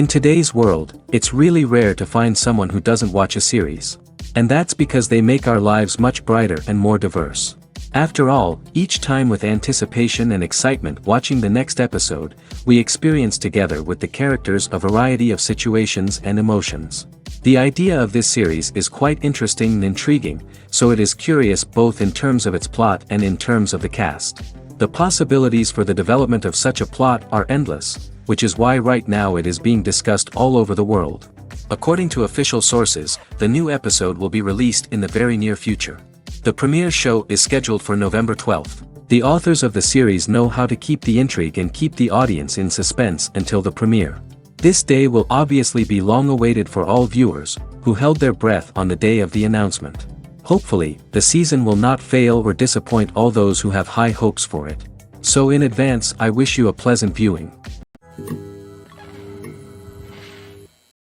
In today's world, it's really rare to find someone who doesn't watch a series. And that's because they make our lives much brighter and more diverse. After all, each time with anticipation and excitement watching the next episode, we experience together with the characters a variety of situations and emotions. The idea of this series is quite interesting and intriguing, so it is curious both in terms of its plot and in terms of the cast. The possibilities for the development of such a plot are endless, which is why right now it is being discussed all over the world. According to official sources, the new episode will be released in the very near future. The premiere show is scheduled for November 12th. The authors of the series know how to keep the intrigue and keep the audience in suspense until the premiere. This day will obviously be long awaited for all viewers, who held their breath on the day of the announcement. Hopefully, the season will not fail or disappoint all those who have high hopes for it. So in advance, I wish you a pleasant viewing.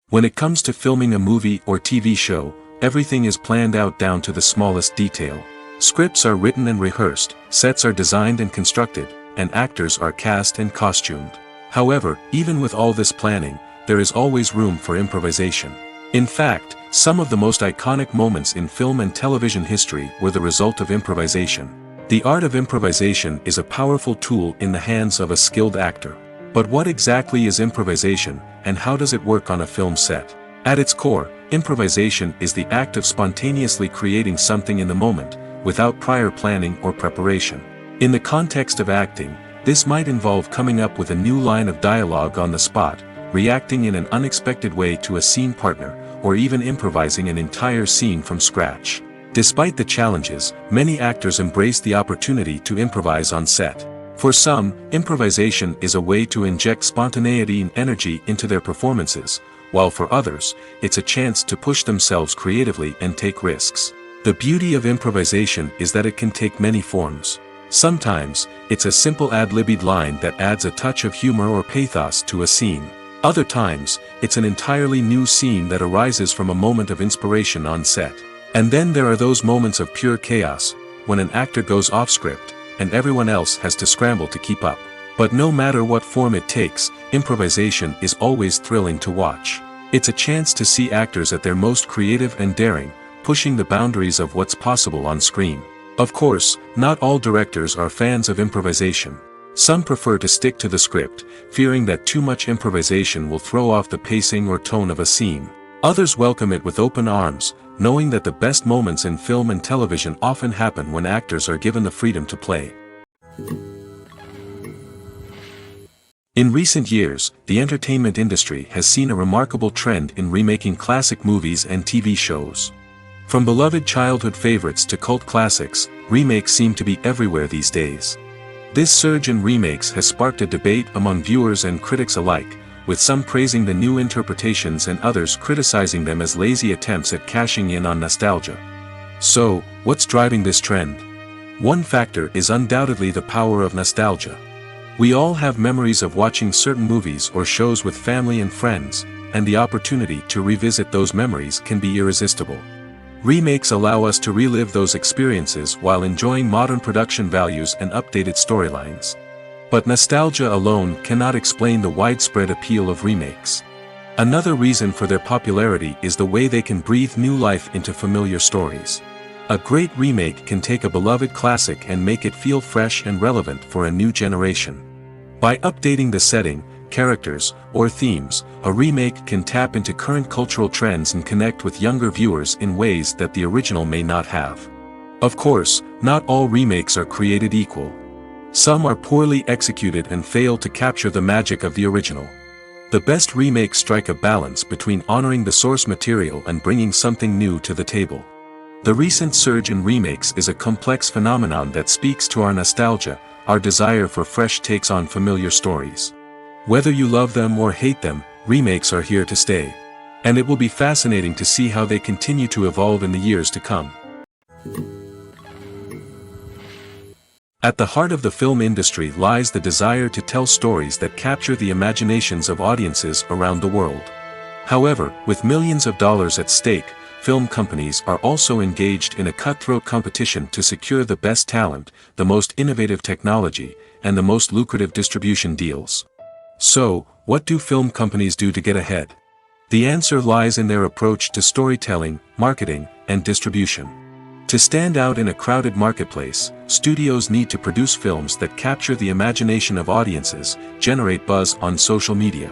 When it comes to filming a movie or TV show, everything is planned out down to the smallest detail. Scripts are written and rehearsed, sets are designed and constructed, and actors are cast and costumed. However, even with all this planning, there is always room for improvisation. In fact, some of the most iconic moments in film and television history were the result of improvisation. The art of improvisation is a powerful tool in the hands of a skilled actor. But what exactly is improvisation, and how does it work on a film set? At its core, improvisation is the act of spontaneously creating something in the moment, without prior planning or preparation. In the context of acting, this might involve coming up with a new line of dialogue on the spot, reacting in an unexpected way to a scene partner, or even improvising an entire scene from scratch. Despite the challenges, many actors embrace the opportunity to improvise on set. For some, improvisation is a way to inject spontaneity and energy into their performances, while for others, it's a chance to push themselves creatively and take risks. The beauty of improvisation is that it can take many forms. Sometimes, it's a simple ad-libbed line that adds a touch of humor or pathos to a scene. Other times, it's an entirely new scene that arises from a moment of inspiration on set. And then there are those moments of pure chaos, when an actor goes off script, and everyone else has to scramble to keep up. But no matter what form it takes, improvisation is always thrilling to watch. It's a chance to see actors at their most creative and daring, pushing the boundaries of what's possible on screen. Of course, not all directors are fans of improvisation. Some prefer to stick to the script, fearing that too much improvisation will throw off the pacing or tone of a scene. Others welcome it with open arms, knowing that the best moments in film and television often happen when actors are given the freedom to play. In recent years, the entertainment industry has seen a remarkable trend in remaking classic movies and TV shows. From beloved childhood favorites to cult classics, remakes seem to be everywhere these days. This surge in remakes has sparked a debate among viewers and critics alike, with some praising the new interpretations and others criticizing them as lazy attempts at cashing in on nostalgia. So, what's driving this trend? One factor is undoubtedly the power of nostalgia. We all have memories of watching certain movies or shows with family and friends, and the opportunity to revisit those memories can be irresistible. Remakes allow us to relive those experiences while enjoying modern production values and updated storylines. But nostalgia alone cannot explain the widespread appeal of remakes. Another reason for their popularity is the way they can breathe new life into familiar stories. A great remake can take a beloved classic and make it feel fresh and relevant for a new generation. By updating the setting, characters, or themes, a remake can tap into current cultural trends and connect with younger viewers in ways that the original may not have. Of course, not all remakes are created equal. Some are poorly executed and fail to capture the magic of the original. The best remakes strike a balance between honoring the source material and bringing something new to the table. The recent surge in remakes is a complex phenomenon that speaks to our nostalgia, our desire for fresh takes on familiar stories. Whether you love them or hate them, remakes are here to stay. And it will be fascinating to see how they continue to evolve in the years to come. At the heart of the film industry lies the desire to tell stories that capture the imaginations of audiences around the world. However, with millions of dollars at stake, film companies are also engaged in a cutthroat competition to secure the best talent, the most innovative technology, and the most lucrative distribution deals. So, What do film companies do to get ahead? The answer lies in their approach to storytelling, marketing, and distribution. To stand out in a crowded marketplace, studios need to produce films that capture the imagination of audiences, generate buzz on social media.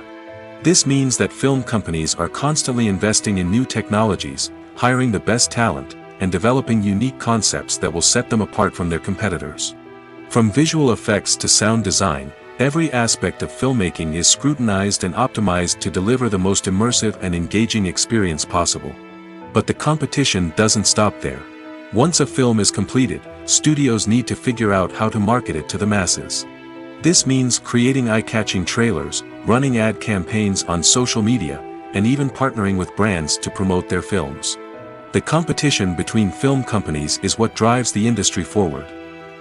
This means that film companies are constantly investing in new technologies, hiring the best talent, and developing unique concepts that will set them apart from their competitors. From visual effects to sound design, every aspect of filmmaking is scrutinized and optimized to deliver the most immersive and engaging experience possible. But the competition doesn't stop there. Once a film is completed, studios need to figure out how to market it to the masses. This means creating eye-catching trailers, running ad campaigns on social media, and even partnering with brands to promote their films. The competition between film companies is what drives the industry forward.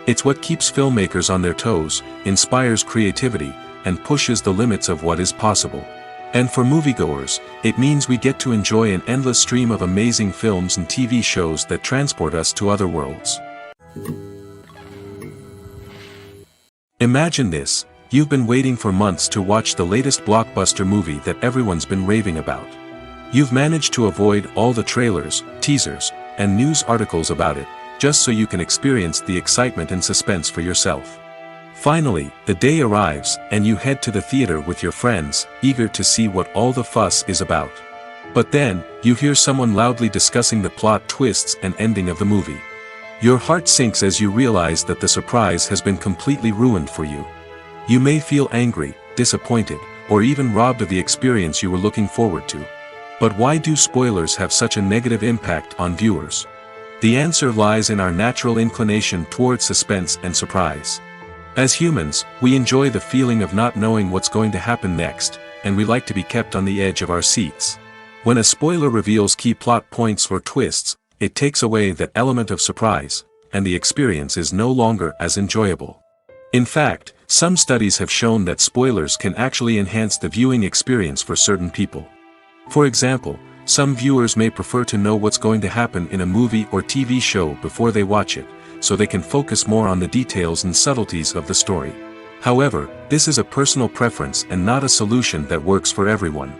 It's what keeps filmmakers on their toes, inspires creativity, and pushes the limits of what is possible. And for moviegoers, it means we get to enjoy an endless stream of amazing films and TV shows that transport us to other worlds. Imagine this: you've been waiting for months to watch the latest blockbuster movie that everyone's been raving about. You've managed to avoid all the trailers, teasers, and news articles about it, just so you can experience the excitement and suspense for yourself. Finally, the day arrives, and you head to the theater with your friends, eager to see what all the fuss is about. But then, you hear someone loudly discussing the plot twists and ending of the movie. Your heart sinks as you realize that the surprise has been completely ruined for you. You may feel angry, disappointed, or even robbed of the experience you were looking forward to. But why do spoilers have such a negative impact on viewers? The answer lies in our natural inclination toward suspense and surprise. As humans, we enjoy the feeling of not knowing what's going to happen next, and we like to be kept on the edge of our seats. When a spoiler reveals key plot points or twists, it takes away that element of surprise, and the experience is no longer as enjoyable. In fact, some studies have shown that spoilers can actually enhance the viewing experience for certain people. For example, some viewers may prefer to know what's going to happen in a movie or TV show before they watch it, so they can focus more on the details and subtleties of the story. However, this is a personal preference and not a solution that works for everyone.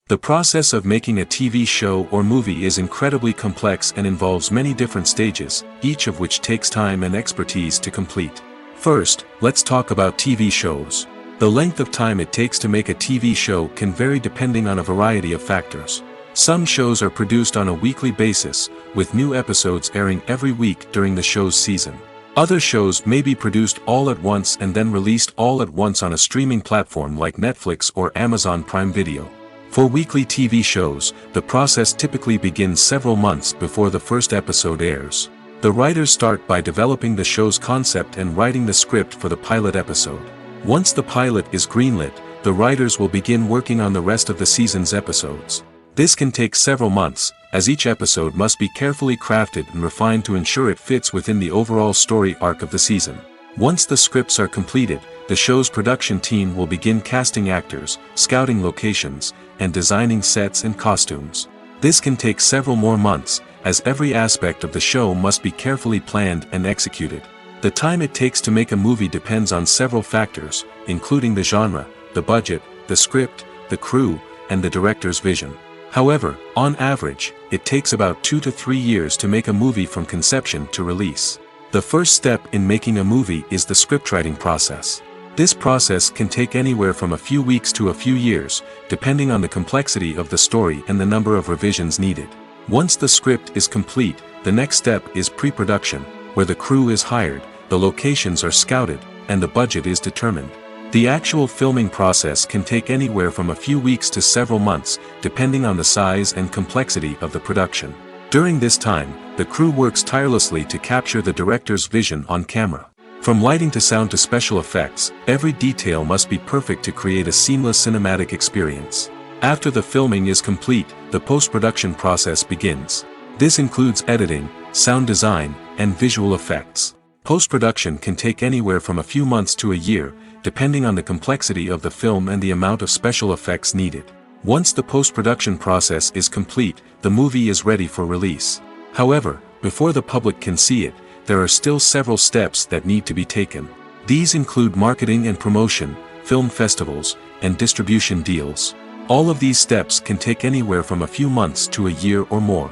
The process of making a TV show or movie is incredibly complex and involves many different stages, each of which takes time and expertise to complete. First, let's talk about TV shows. The length of time it takes to make a TV show can vary depending on a variety of factors. Some shows are produced on a weekly basis, with new episodes airing every week during the show's season. Other shows may be produced all at once and then released all at once on a streaming platform like Netflix or Amazon Prime Video. For weekly TV shows, the process typically begins several months before the first episode airs. The writers start by developing the show's concept and writing the script for the pilot episode. Once the pilot is greenlit, the writers will begin working on the rest of the season's episodes. This can take several months, as each episode must be carefully crafted and refined to ensure it fits within the overall story arc of the season. Once the scripts are completed, the show's production team will begin casting actors, scouting locations, and designing sets and costumes. This can take several more months, as every aspect of the show must be carefully planned and executed. The time it takes to make a movie depends on several factors, including the genre, the budget, the script, the crew, and the director's vision. However, on average, it takes about 2 to 3 years to make a movie from conception to release. The first step in making a movie is the scriptwriting process. This process can take anywhere from a few weeks to a few years, depending on the complexity of the story and the number of revisions needed. Once the script is complete, the next step is pre-production, where the crew is hired, the locations are scouted, and the budget is determined. The actual filming process can take anywhere from a few weeks to several months, depending on the size and complexity of the production. During this time, the crew works tirelessly to capture the director's vision on camera. From lighting to sound to special effects, every detail must be perfect to create a seamless cinematic experience. After the filming is complete, the post-production process begins. This includes editing, sound design, and visual effects. Post-production can take anywhere from a few months to a year, depending on the complexity of the film and the amount of special effects needed. Once the post-production process is complete, the movie is ready for release. However, before the public can see it, there are still several steps that need to be taken. These include marketing and promotion, film festivals, and distribution deals. All of these steps can take anywhere from a few months to a year or more.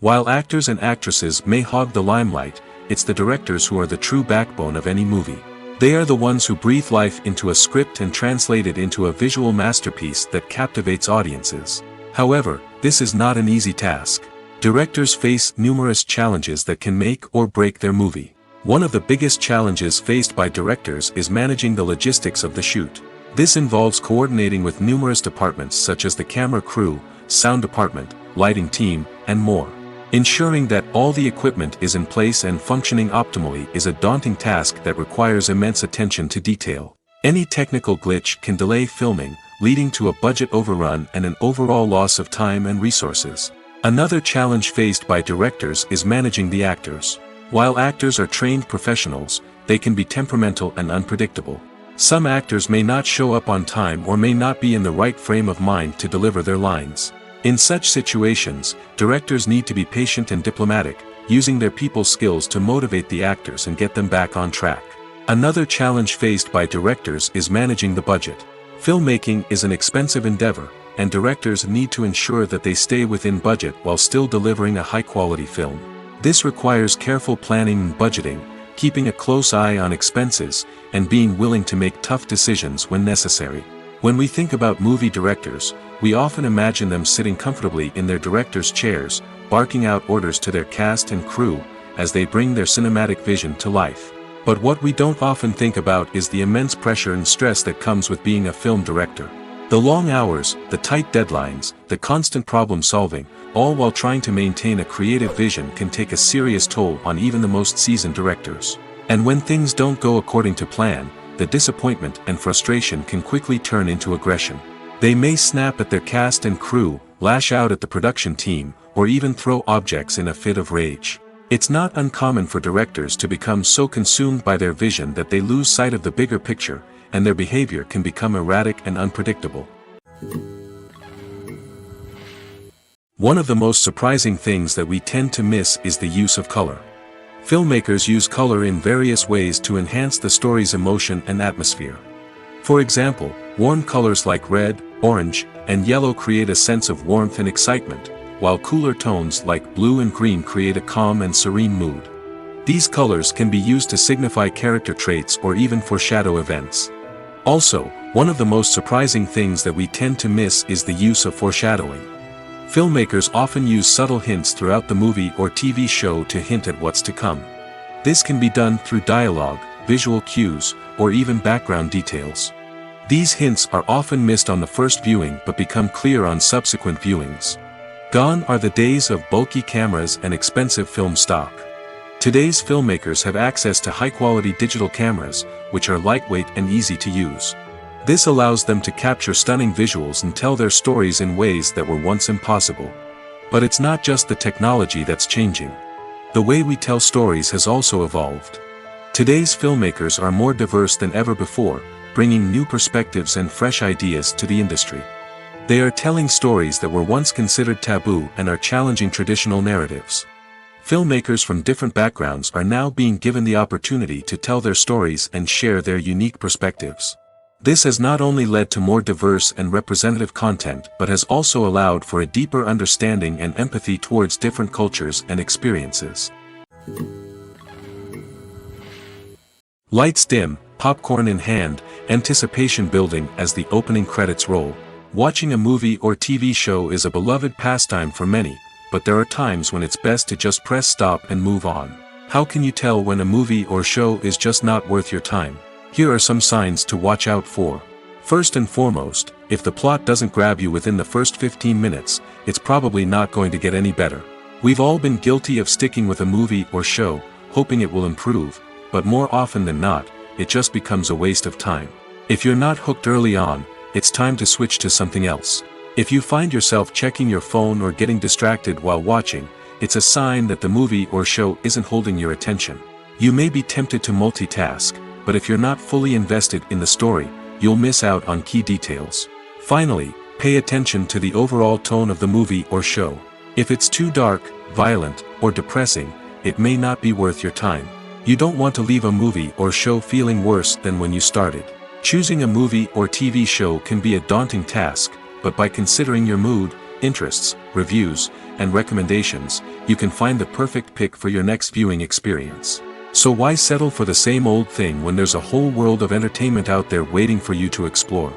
While actors and actresses may hog the limelight, it's the directors who are the true backbone of any movie. They are the ones who breathe life into a script and translate it into a visual masterpiece that captivates audiences. However, this is not an easy task. Directors face numerous challenges that can make or break their movie. One of the biggest challenges faced by directors is managing the logistics of the shoot. This involves coordinating with numerous departments such as the camera crew, sound department, lighting team, and more. Ensuring that all the equipment is in place and functioning optimally is a daunting task that requires immense attention to detail. Any technical glitch can delay filming, leading to a budget overrun and an overall loss of time and resources. Another challenge faced by directors is managing the actors. While actors are trained professionals, they can be temperamental and unpredictable. Some actors may not show up on time or may not be in the right frame of mind to deliver their lines. In such situations, directors need to be patient and diplomatic, using their people skills to motivate the actors and get them back on track. Another challenge faced by directors is managing the budget. Filmmaking is an expensive endeavor, and directors need to ensure that they stay within budget while still delivering a high-quality film. This requires careful planning and budgeting, keeping a close eye on expenses, and being willing to make tough decisions when necessary. When we think about movie directors, we often imagine them sitting comfortably in their director's chairs, barking out orders to their cast and crew, as they bring their cinematic vision to life. But what we don't often think about is the immense pressure and stress that comes with being a film director. The long hours, the tight deadlines, the constant problem solving, all while trying to maintain a creative vision can take a serious toll on even the most seasoned directors. And when things don't go according to plan, the disappointment and frustration can quickly turn into aggression. They may snap at their cast and crew, lash out at the production team, or even throw objects in a fit of rage. It's not uncommon for directors to become so consumed by their vision that they lose sight of the bigger picture, and their behavior can become erratic and unpredictable. One of the most surprising things that we tend to miss is the use of color. Filmmakers use color in various ways to enhance the story's emotion and atmosphere. For example, warm colors like red, orange, and yellow create a sense of warmth and excitement, while cooler tones like blue and green create a calm and serene mood. These colors can be used to signify character traits or even foreshadow events. Also, one of the most surprising things that we tend to miss is the use of foreshadowing. Filmmakers often use subtle hints throughout the movie or TV show to hint at what's to come. This can be done through dialogue, visual cues, or even background details. These hints are often missed on the first viewing but become clear on subsequent viewings. Gone are the days of bulky cameras and expensive film stock. Today's filmmakers have access to high-quality digital cameras, which are lightweight and easy to use. This allows them to capture stunning visuals and tell their stories in ways that were once impossible. But it's not just the technology that's changing. The way we tell stories has also evolved. Today's filmmakers are more diverse than ever before, bringing new perspectives and fresh ideas to the industry. They are telling stories that were once considered taboo and are challenging traditional narratives. Filmmakers from different backgrounds are now being given the opportunity to tell their stories and share their unique perspectives. This has not only led to more diverse and representative content but has also allowed for a deeper understanding and empathy towards different cultures and experiences. Lights dim, popcorn in hand, anticipation building as the opening credits roll. Watching a movie or TV show is a beloved pastime for many, but there are times when it's best to just press stop and move on. How can you tell when a movie or show is just not worth your time? Here are some signs to watch out for. First and foremost, if the plot doesn't grab you within the first 15 minutes, it's probably not going to get any better. We've all been guilty of sticking with a movie or show, hoping it will improve, but more often than not, it just becomes a waste of time. If you're not hooked early on, it's time to switch to something else. If you find yourself checking your phone or getting distracted while watching, it's a sign that the movie or show isn't holding your attention. You may be tempted to multitask, but if you're not fully invested in the story, you'll miss out on key details. Finally, pay attention to the overall tone of the movie or show. If it's too dark, violent, or depressing, it may not be worth your time. You don't want to leave a movie or show feeling worse than when you started. Choosing a movie or TV show can be a daunting task, but by considering your mood, interests, reviews, and recommendations, you can find the perfect pick for your next viewing experience. So why settle for the same old thing when there's a whole world of entertainment out there waiting for you to explore?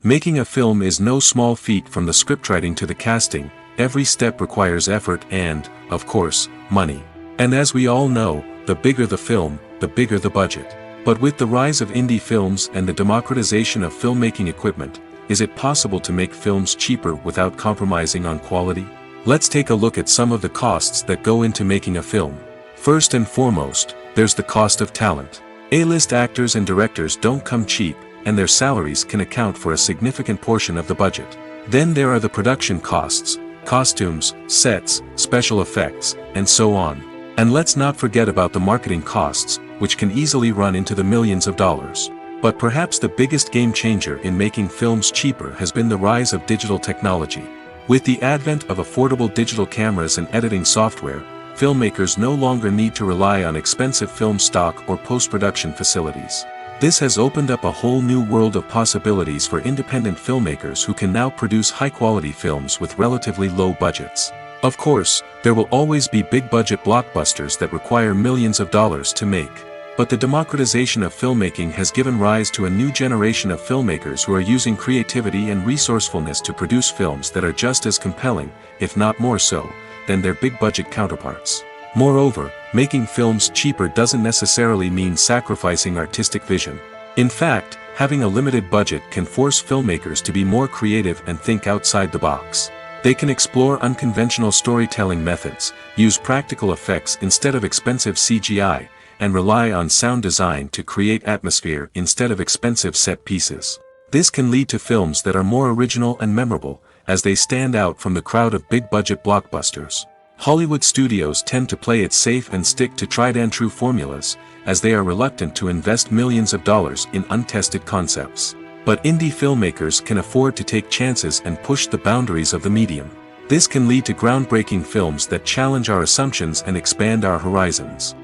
Making a film is no small feat. From the scriptwriting to the casting, every step requires effort and, of course, money. And as we all know, the bigger the film, the bigger the budget. But with the rise of indie films and the democratization of filmmaking equipment, is it possible to make films cheaper without compromising on quality? Let's take a look at some of the costs that go into making a film. First and foremost, there's the cost of talent. A-list actors and directors don't come cheap, and their salaries can account for a significant portion of the budget. Then there are the production costs, costumes, sets, special effects, and so on. And let's not forget about the marketing costs, which can easily run into the millions of dollars. But perhaps the biggest game changer in making films cheaper has been the rise of digital technology. With the advent of affordable digital cameras and editing software, filmmakers no longer need to rely on expensive film stock or post-production facilities. This has opened up a whole new world of possibilities for independent filmmakers who can now produce high-quality films with relatively low budgets. Of course, there will always be big-budget blockbusters that require millions of dollars to make. But the democratization of filmmaking has given rise to a new generation of filmmakers who are using creativity and resourcefulness to produce films that are just as compelling, if not more so, than their big-budget counterparts. Moreover, making films cheaper doesn't necessarily mean sacrificing artistic vision. In fact, having a limited budget can force filmmakers to be more creative and think outside the box. They can explore unconventional storytelling methods, use practical effects instead of expensive CGI, and rely on sound design to create atmosphere instead of expensive set pieces. This can lead to films that are more original and memorable, as they stand out from the crowd of big-budget blockbusters. Hollywood studios tend to play it safe and stick to tried-and-true formulas, as they are reluctant to invest millions of dollars in untested concepts. But indie filmmakers can afford to take chances and push the boundaries of the medium. This can lead to groundbreaking films that challenge our assumptions and expand our horizons.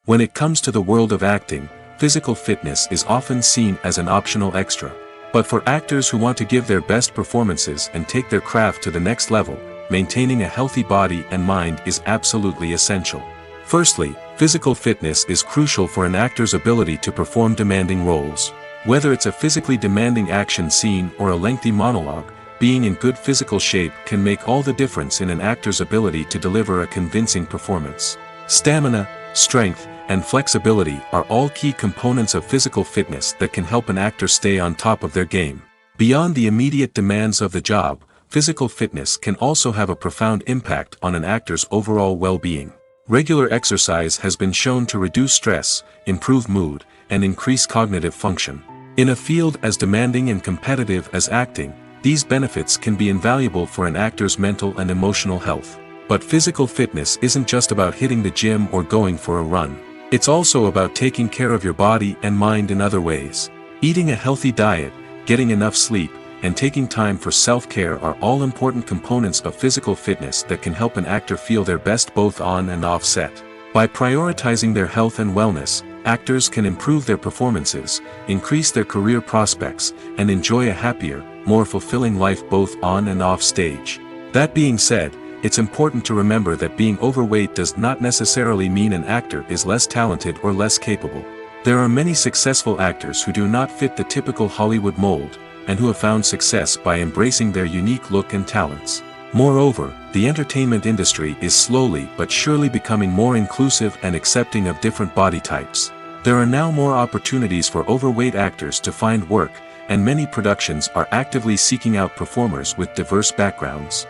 When it comes to the world of acting, physical fitness is often seen as an optional extra. But for actors who want to give their best performances and take their craft to the next level, maintaining a healthy body and mind is absolutely essential. Firstly, physical fitness is crucial for an actor's ability to perform demanding roles. Whether it's a physically demanding action scene or a lengthy monologue, being in good physical shape can make all the difference in an actor's ability to deliver a convincing performance. Stamina, strength, and flexibility are all key components of physical fitness that can help an actor stay on top of their game. Beyond the immediate demands of the job, physical fitness can also have a profound impact on an actor's overall well-being. Regular exercise has been shown to reduce stress, improve mood, and increase cognitive function. In a field as demanding and competitive as acting, these benefits can be invaluable for an actor's mental and emotional health. But physical fitness isn't just about hitting the gym or going for a run. It's also about taking care of your body and mind in other ways. Eating a healthy diet, getting enough sleep, and taking time for self-care are all important components of physical fitness that can help an actor feel their best both on and off set. By prioritizing their health and wellness, actors can improve their performances, increase their career prospects, and enjoy a happier, more fulfilling life both on and off stage. That being said, it's important to remember that being overweight does not necessarily mean an actor is less talented or less capable. There are many successful actors who do not fit the typical Hollywood mold, and who have found success by embracing their unique look and talents. Moreover, the entertainment industry is slowly but surely becoming more inclusive and accepting of different body types. There are now more opportunities for overweight actors to find work, and many productions are actively seeking out performers with diverse backgrounds.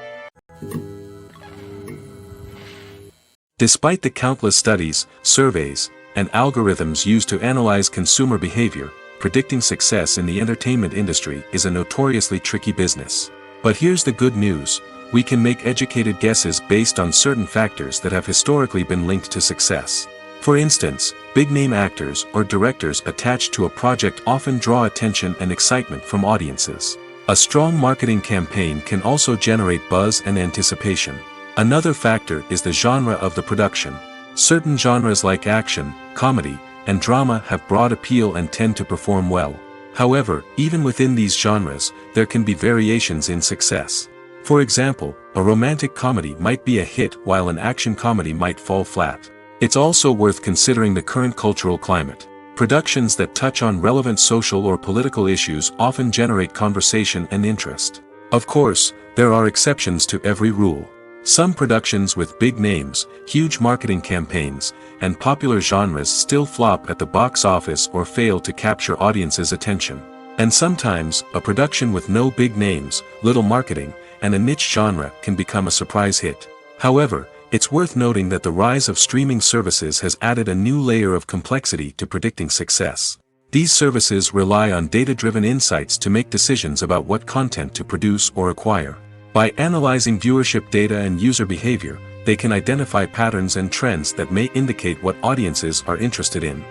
Despite the countless studies, surveys, and algorithms used to analyze consumer behavior, predicting success in the entertainment industry is a notoriously tricky business. But here's the good news: we can make educated guesses based on certain factors that have historically been linked to success. For instance, big-name actors or directors attached to a project often draw attention and excitement from audiences. A strong marketing campaign can also generate buzz and anticipation. Another factor is the genre of the production. Certain genres like action, comedy, and drama have broad appeal and tend to perform well. However, even within these genres, there can be variations in success. For example, a romantic comedy might be a hit while an action comedy might fall flat. It's also worth considering the current cultural climate. Productions that touch on relevant social or political issues often generate conversation and interest. Of course, there are exceptions to every rule. Some productions with big names, huge marketing campaigns, and popular genres still flop at the box office or fail to capture audiences' attention. And sometimes, a production with no big names, little marketing, and a niche genre can become a surprise hit. However, it's worth noting that the rise of streaming services has added a new layer of complexity to predicting success. These services rely on data-driven insights to make decisions about what content to produce or acquire. By analyzing viewership data and user behavior, they can identify patterns and trends that may indicate what audiences are interested in.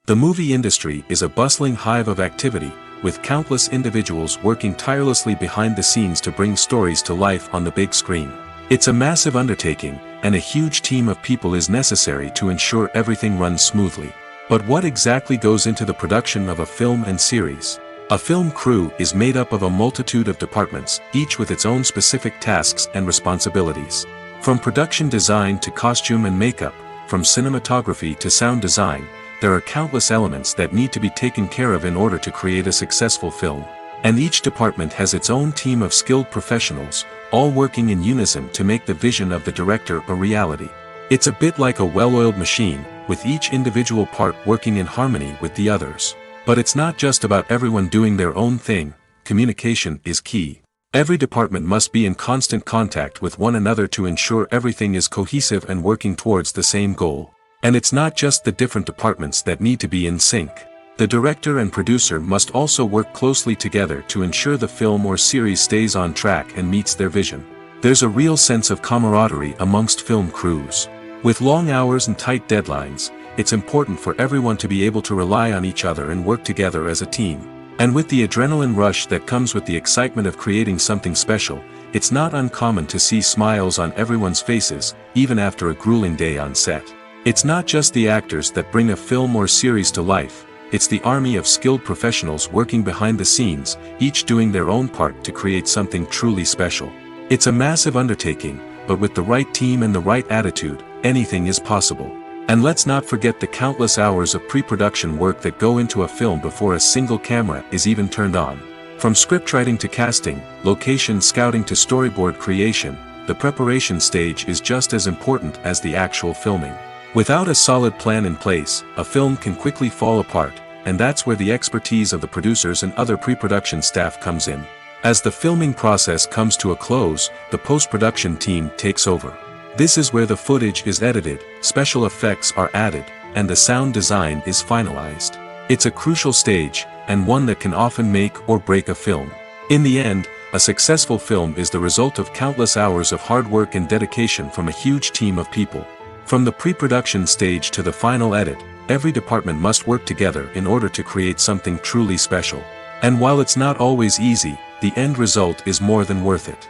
The movie industry is a bustling hive of activity, with countless individuals working tirelessly behind the scenes to bring stories to life on the big screen. It's a massive undertaking, and a huge team of people is necessary to ensure everything runs smoothly. But what exactly goes into the production of a film and series? A film crew is made up of a multitude of departments, each with its own specific tasks and responsibilities. From production design to costume and makeup, from cinematography to sound design, there are countless elements that need to be taken care of in order to create a successful film. And each department has its own team of skilled professionals, all working in unison to make the vision of the director a reality. It's a bit like a well-oiled machine, with each individual part working in harmony with the others. But it's not just about everyone doing their own thing. Communication is key. Every department must be in constant contact with one another to ensure everything is cohesive and working towards the same goal. And it's not just the different departments that need to be in sync. The director and producer must also work closely together to ensure the film or series stays on track and meets their vision. There's a real sense of camaraderie amongst film crews. With long hours and tight deadlines, it's important for everyone to be able to rely on each other and work together as a team. And with the adrenaline rush that comes with the excitement of creating something special, it's not uncommon to see smiles on everyone's faces, even after a grueling day on set. It's not just the actors that bring a film or series to life, it's the army of skilled professionals working behind the scenes, each doing their own part to create something truly special. It's a massive undertaking, but with the right team and the right attitude, anything is possible. And let's not forget the countless hours of pre-production work that go into a film before a single camera is even turned on. From scriptwriting to casting, location scouting to storyboard creation, the preparation stage is just as important as the actual filming. Without a solid plan in place, a film can quickly fall apart, and that's where the expertise of the producers and other pre-production staff comes in. As the filming process comes to a close, the post-production team takes over. This is where the footage is edited, special effects are added, and the sound design is finalized. It's a crucial stage, and one that can often make or break a film. In the end, a successful film is the result of countless hours of hard work and dedication from a huge team of people. From the pre-production stage to the final edit, every department must work together in order to create something truly special. And while it's not always easy, the end result is more than worth it.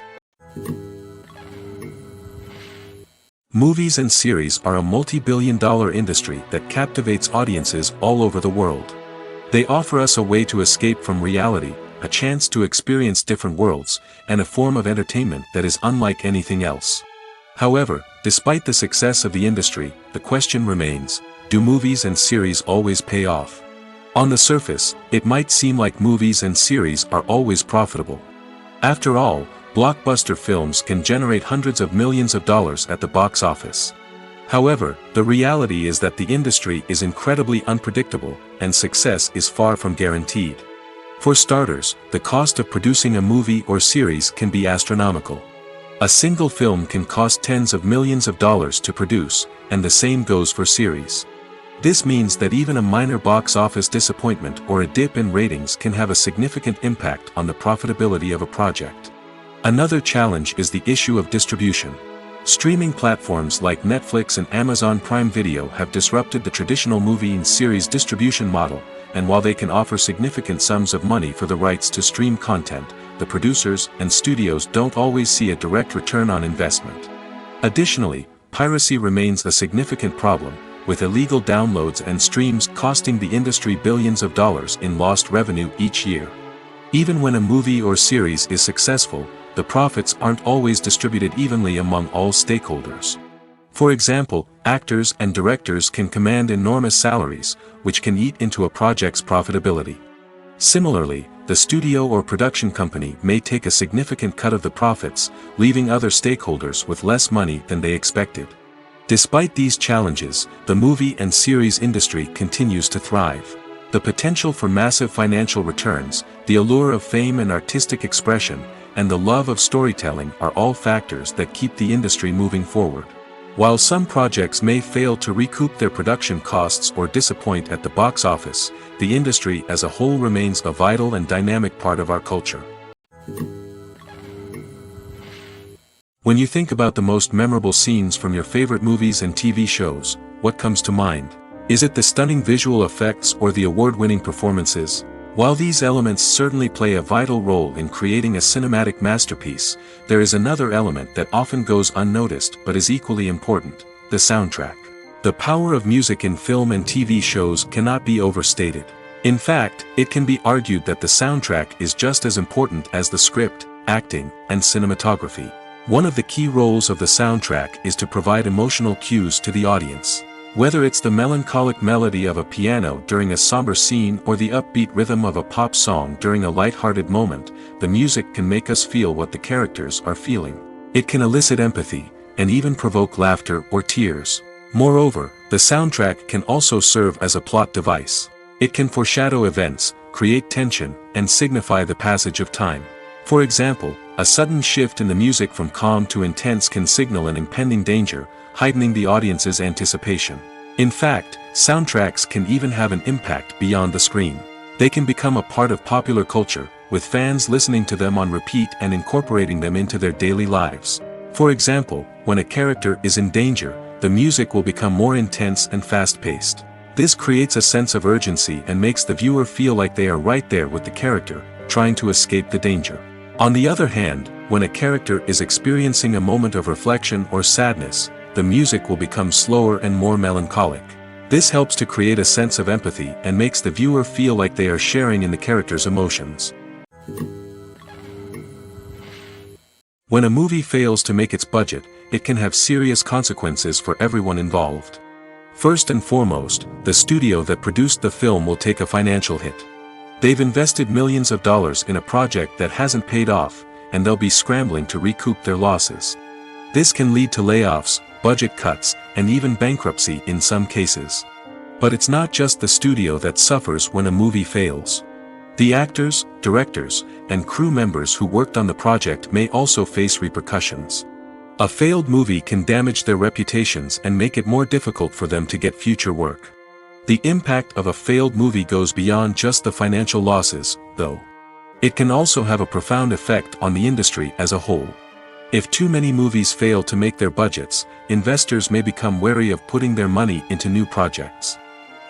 Movies and series are a multi-billion-dollar industry that captivates audiences all over the world. They offer us a way to escape from reality, a chance to experience different worlds, and a form of entertainment that is unlike anything else. However, despite the success of the industry, the question remains, do movies and series always pay off? On the surface, it might seem like movies and series are always profitable. After all, blockbuster films can generate hundreds of millions of dollars at the box office. However, the reality is that the industry is incredibly unpredictable, and success is far from guaranteed. For starters, the cost of producing a movie or series can be astronomical. A single film can cost tens of millions of dollars to produce, and the same goes for series. This means that even a minor box office disappointment or a dip in ratings can have a significant impact on the profitability of a project. Another challenge is the issue of distribution. Streaming platforms like Netflix and Amazon Prime Video have disrupted the traditional movie and series distribution model, and while they can offer significant sums of money for the rights to stream content, the producers and studios don't always see a direct return on investment. Additionally, piracy remains a significant problem, with illegal downloads and streams costing the industry billions of dollars in lost revenue each year. Even when a movie or series is successful, the profits aren't always distributed evenly among all stakeholders. For example, actors and directors can command enormous salaries, which can eat into a project's profitability. Similarly, the studio or production company may take a significant cut of the profits, leaving other stakeholders with less money than they expected. Despite these challenges, the movie and series industry continues to thrive. The potential for massive financial returns, the allure of fame and artistic expression, and the love of storytelling are all factors that keep the industry moving forward. While some projects may fail to recoup their production costs or disappoint at the box office, the industry as a whole remains a vital and dynamic part of our culture. When you think about the most memorable scenes from your favorite movies and TV shows, what comes to mind? Is it the stunning visual effects or the award-winning performances? While these elements certainly play a vital role in creating a cinematic masterpiece, there is another element that often goes unnoticed but is equally important: the soundtrack. The power of music in film and TV shows cannot be overstated. In fact, it can be argued that the soundtrack is just as important as the script, acting, and cinematography. One of the key roles of the soundtrack is to provide emotional cues to the audience. Whether it's the melancholic melody of a piano during a somber scene or the upbeat rhythm of a pop song during a light-hearted moment, the music can make us feel what the characters are feeling. It can elicit empathy, and even provoke laughter or tears. Moreover, the soundtrack can also serve as a plot device. It can foreshadow events, create tension, and signify the passage of time. For example, a sudden shift in the music from calm to intense can signal an impending danger, heightening the audience's anticipation. In fact, soundtracks can even have an impact beyond the screen. They can become a part of popular culture, with fans listening to them on repeat and incorporating them into their daily lives. For example, when a character is in danger, the music will become more intense and fast-paced. This creates a sense of urgency and makes the viewer feel like they are right there with the character, trying to escape the danger. On the other hand, when a character is experiencing a moment of reflection or sadness, the music will become slower and more melancholic. This helps to create a sense of empathy and makes the viewer feel like they are sharing in the character's emotions. When a movie fails to make its budget, it can have serious consequences for everyone involved. First and foremost, the studio that produced the film will take a financial hit. They've invested millions of dollars in a project that hasn't paid off, and they'll be scrambling to recoup their losses. This can lead to layoffs, budget cuts, and even bankruptcy in some cases. But it's not just the studio that suffers when a movie fails. The actors, directors, and crew members who worked on the project may also face repercussions. A failed movie can damage their reputations and make it more difficult for them to get future work. The impact of a failed movie goes beyond just the financial losses, though. It can also have a profound effect on the industry as a whole. If too many movies fail to make their budgets, investors may become wary of putting their money into new projects.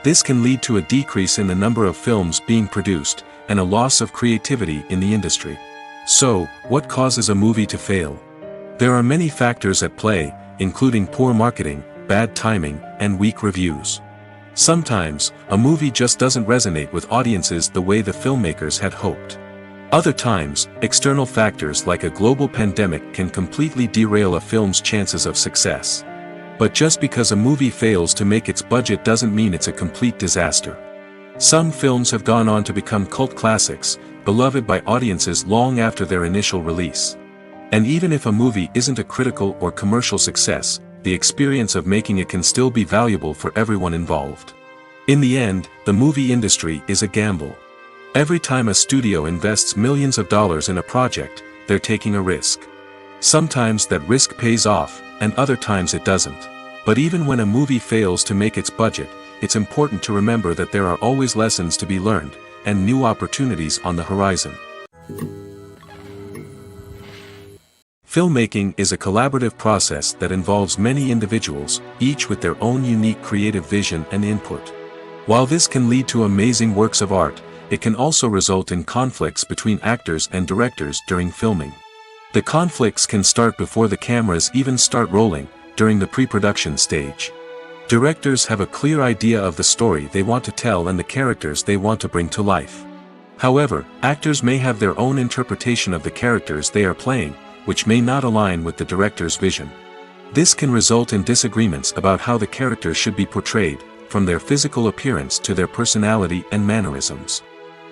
This can lead to a decrease in the number of films being produced, and a loss of creativity in the industry. So, what causes a movie to fail? There are many factors at play, including poor marketing, bad timing, and weak reviews. Sometimes, a movie just doesn't resonate with audiences the way the filmmakers had hoped. Other times, external factors like a global pandemic can completely derail a film's chances of success. But just because a movie fails to make its budget doesn't mean it's a complete disaster. Some films have gone on to become cult classics, beloved by audiences long after their initial release. And even if a movie isn't a critical or commercial success, the experience of making it can still be valuable for everyone involved. In the end, the movie industry is a gamble. Every time a studio invests millions of dollars in a project, they're taking a risk. Sometimes that risk pays off, and other times it doesn't. But even when a movie fails to make its budget, it's important to remember that there are always lessons to be learned, and new opportunities on the horizon. Filmmaking is a collaborative process that involves many individuals, each with their own unique creative vision and input. While this can lead to amazing works of art, it can also result in conflicts between actors and directors during filming. The conflicts can start before the cameras even start rolling, during the pre-production stage. Directors have a clear idea of the story they want to tell and the characters they want to bring to life. However, actors may have their own interpretation of the characters they are playing, which may not align with the director's vision. This can result in disagreements about how the characters should be portrayed, from their physical appearance to their personality and mannerisms.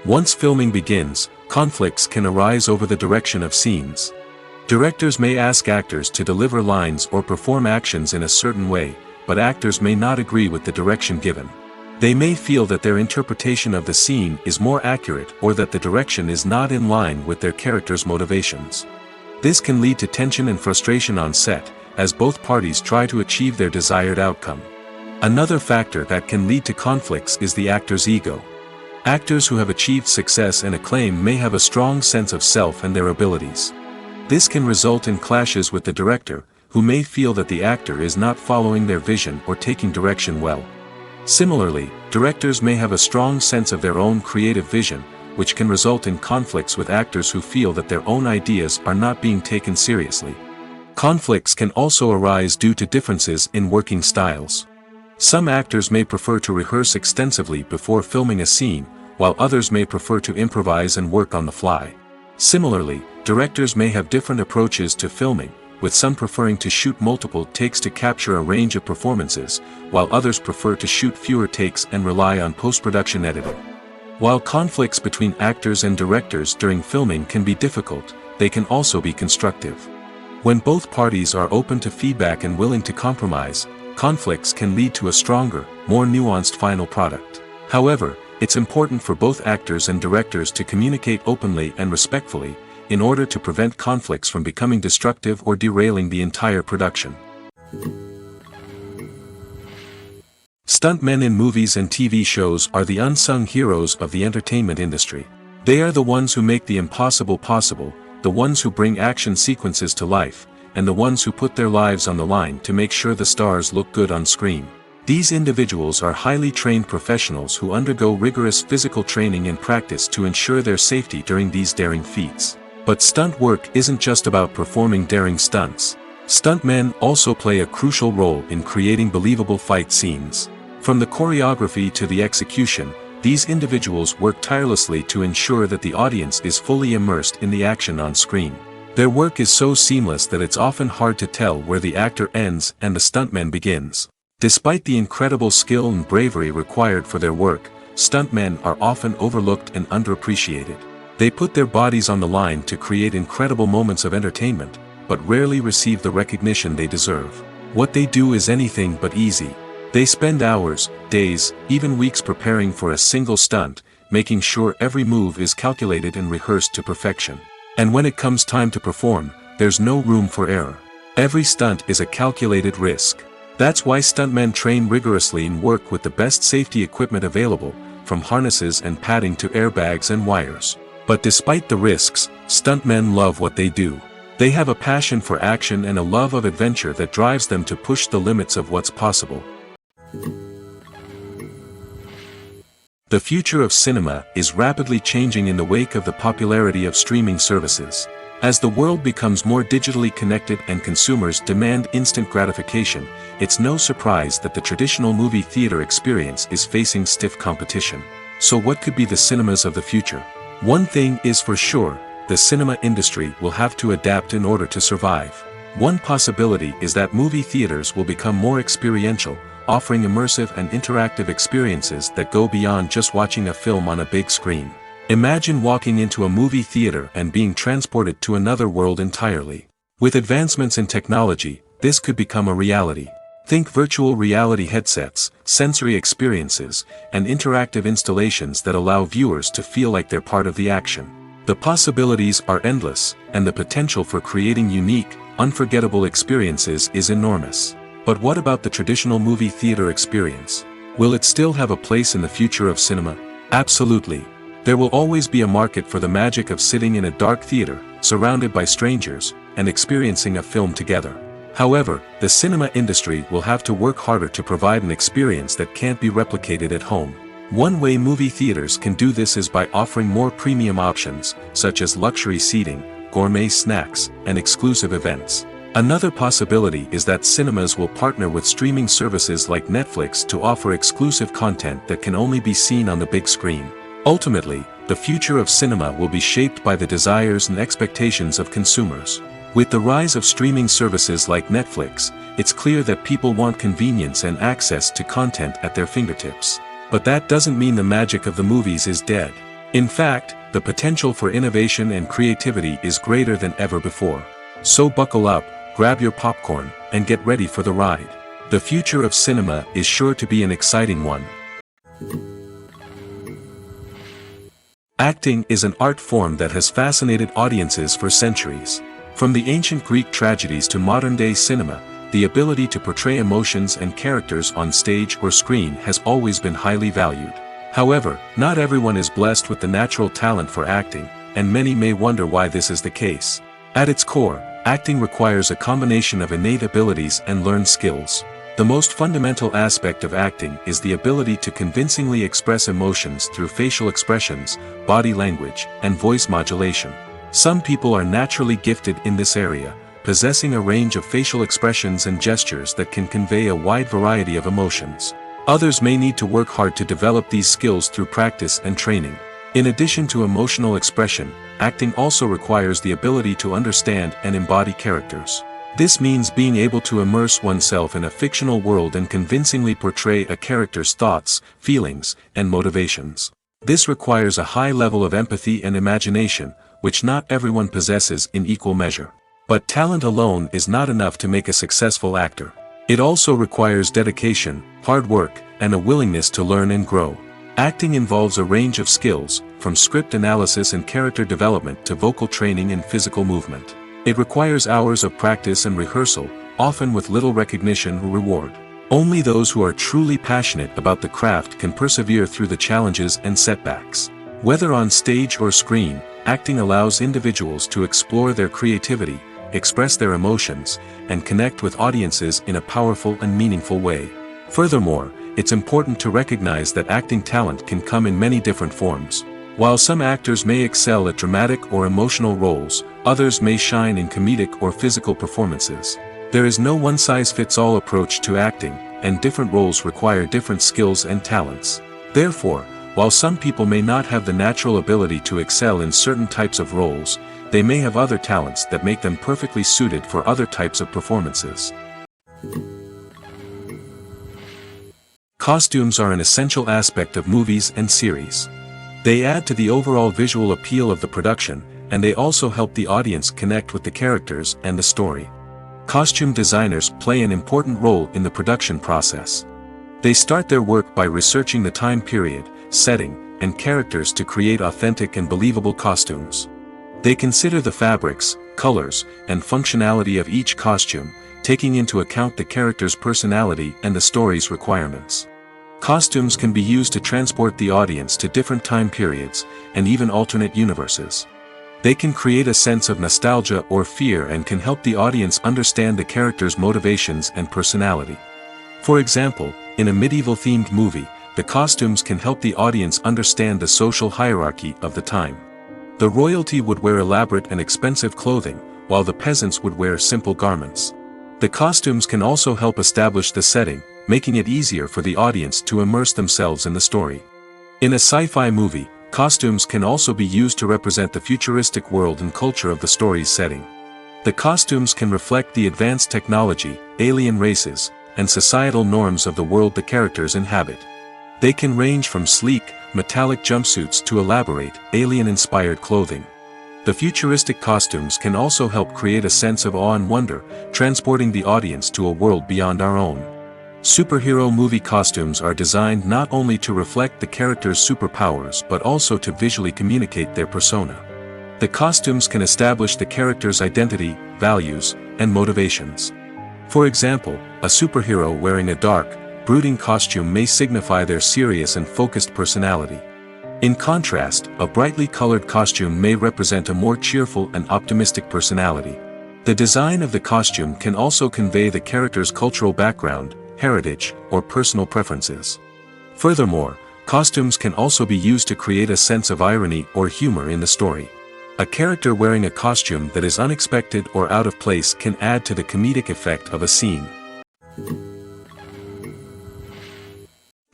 Once filming begins, conflicts can arise over the direction of scenes. Directors may ask actors to deliver lines or perform actions in a certain way, but actors may not agree with the direction given. They may feel that their interpretation of the scene is more accurate or that the direction is not in line with their character's motivations. This can lead to tension and frustration on set, as both parties try to achieve their desired outcome. Another factor that can lead to conflicts is the actor's ego. Actors who have achieved success and acclaim may have a strong sense of self and their abilities. This can result in clashes with the director, who may feel that the actor is not following their vision or taking direction well. Similarly, directors may have a strong sense of their own creative vision, which can result in conflicts with actors who feel that their own ideas are not being taken seriously. Conflicts can also arise due to differences in working styles. Some actors may prefer to rehearse extensively before filming a scene, while others may prefer to improvise and work on the fly. Similarly, directors may have different approaches to filming, with some preferring to shoot multiple takes to capture a range of performances, while others prefer to shoot fewer takes and rely on post-production editing. While conflicts between actors and directors during filming can be difficult, they can also be constructive. When both parties are open to feedback and willing to compromise, conflicts can lead to a stronger, more nuanced final product. However, it's important for both actors and directors to communicate openly and respectfully, in order to prevent conflicts from becoming destructive or derailing the entire production. Stuntmen in movies and TV shows are the unsung heroes of the entertainment industry. They are the ones who make the impossible possible, the ones who bring action sequences to life, and the ones who put their lives on the line to make sure the stars look good on screen. These individuals are highly trained professionals who undergo rigorous physical training and practice to ensure their safety during these daring feats. But stunt work isn't just about performing daring stunts. Stuntmen also play a crucial role in creating believable fight scenes. From the choreography to the execution, these individuals work tirelessly to ensure that the audience is fully immersed in the action on screen. Their work is so seamless that it's often hard to tell where the actor ends and the stuntman begins. Despite the incredible skill and bravery required for their work, stuntmen are often overlooked and underappreciated. They put their bodies on the line to create incredible moments of entertainment, but rarely receive the recognition they deserve. What they do is anything but easy. They spend hours, days, even weeks preparing for a single stunt, making sure every move is calculated and rehearsed to perfection. And when it comes time to perform, there's no room for error. Every stunt is a calculated risk. That's why stuntmen train rigorously and work with the best safety equipment available, from harnesses and padding to airbags and wires. But despite the risks, stuntmen love what they do. They have a passion for action and a love of adventure that drives them to push the limits of what's possible. The future of cinema is rapidly changing in the wake of the popularity of streaming services. As the world becomes more digitally connected and consumers demand instant gratification, it's no surprise that the traditional movie theater experience is facing stiff competition. So what could be the cinemas of the future? One thing is for sure, the cinema industry will have to adapt in order to survive. One possibility is that movie theaters will become more experiential, offering immersive and interactive experiences that go beyond just watching a film on a big screen. Imagine walking into a movie theater and being transported to another world entirely. With advancements in technology, this could become a reality. Think virtual reality headsets, sensory experiences, and interactive installations that allow viewers to feel like they're part of the action. The possibilities are endless, and the potential for creating unique, unforgettable experiences is enormous. But what about the traditional movie theater experience? Will it still have a place in the future of cinema? Absolutely. There will always be a market for the magic of sitting in a dark theater, surrounded by strangers, and experiencing a film together. However, the cinema industry will have to work harder to provide an experience that can't be replicated at home. One way movie theaters can do this is by offering more premium options, such as luxury seating, gourmet snacks, and exclusive events. Another possibility is that cinemas will partner with streaming services like Netflix to offer exclusive content that can only be seen on the big screen. Ultimately, the future of cinema will be shaped by the desires and expectations of consumers. With the rise of streaming services like Netflix, it's clear that people want convenience and access to content at their fingertips. But that doesn't mean the magic of the movies is dead. In fact, the potential for innovation and creativity is greater than ever before. So buckle up, grab your popcorn, and get ready for the ride. The future of cinema is sure to be an exciting one. Acting is an art form that has fascinated audiences for centuries. From the ancient Greek tragedies to modern-day cinema, the ability to portray emotions and characters on stage or screen has always been highly valued. However, not everyone is blessed with the natural talent for acting, and many may wonder why this is the case. At its core, acting requires a combination of innate abilities and learned skills. The most fundamental aspect of acting is the ability to convincingly express emotions through facial expressions, body language, and voice modulation. Some people are naturally gifted in this area, possessing a range of facial expressions and gestures that can convey a wide variety of emotions. Others may need to work hard to develop these skills through practice and training. In addition to emotional expression, acting also requires the ability to understand and embody characters. This means being able to immerse oneself in a fictional world and convincingly portray a character's thoughts, feelings, and motivations. This requires a high level of empathy and imagination, which not everyone possesses in equal measure. But talent alone is not enough to make a successful actor. It also requires dedication, hard work, and a willingness to learn and grow. Acting involves a range of skills, from script analysis and character development to vocal training and physical movement. It requires hours of practice and rehearsal, often with little recognition or reward. Only those who are truly passionate about the craft can persevere through the challenges and setbacks. Whether on stage or screen, acting allows individuals to explore their creativity, express their emotions, and connect with audiences in a powerful and meaningful way. Furthermore, it's important to recognize that acting talent can come in many different forms. While some actors may excel at dramatic or emotional roles, others may shine in comedic or physical performances. There is no one-size-fits-all approach to acting, and different roles require different skills and talents. Therefore, while some people may not have the natural ability to excel in certain types of roles, they may have other talents that make them perfectly suited for other types of performances. Costumes are an essential aspect of movies and series. They add to the overall visual appeal of the production, and they also help the audience connect with the characters and the story. Costume designers play an important role in the production process. They start their work by researching the time period, setting, and characters to create authentic and believable costumes. They consider the fabrics, colors, and functionality of each costume, taking into account the character's personality and the story's requirements. Costumes can be used to transport the audience to different time periods, and even alternate universes. They can create a sense of nostalgia or fear and can help the audience understand the character's motivations and personality. For example, in a medieval-themed movie, the costumes can help the audience understand the social hierarchy of the time. The royalty would wear elaborate and expensive clothing, while the peasants would wear simple garments. The costumes can also help establish the setting, making it easier for the audience to immerse themselves in the story. In a sci-fi movie, costumes can also be used to represent the futuristic world and culture of the story's setting. The costumes can reflect the advanced technology, alien races, and societal norms of the world the characters inhabit. They can range from sleek, metallic jumpsuits to elaborate, alien-inspired clothing. The futuristic costumes can also help create a sense of awe and wonder, transporting the audience to a world beyond our own. Superhero movie costumes are designed not only to reflect the character's superpowers but also to visually communicate their persona. The costumes can establish the character's identity, values, and motivations. For example, a superhero wearing a dark, brooding costume may signify their serious and focused personality. In contrast, a brightly colored costume may represent a more cheerful and optimistic personality. The design of the costume can also convey the character's cultural background, heritage, or personal preferences. Furthermore, costumes can also be used to create a sense of irony or humor in the story. A character wearing a costume that is unexpected or out of place can add to the comedic effect of a scene.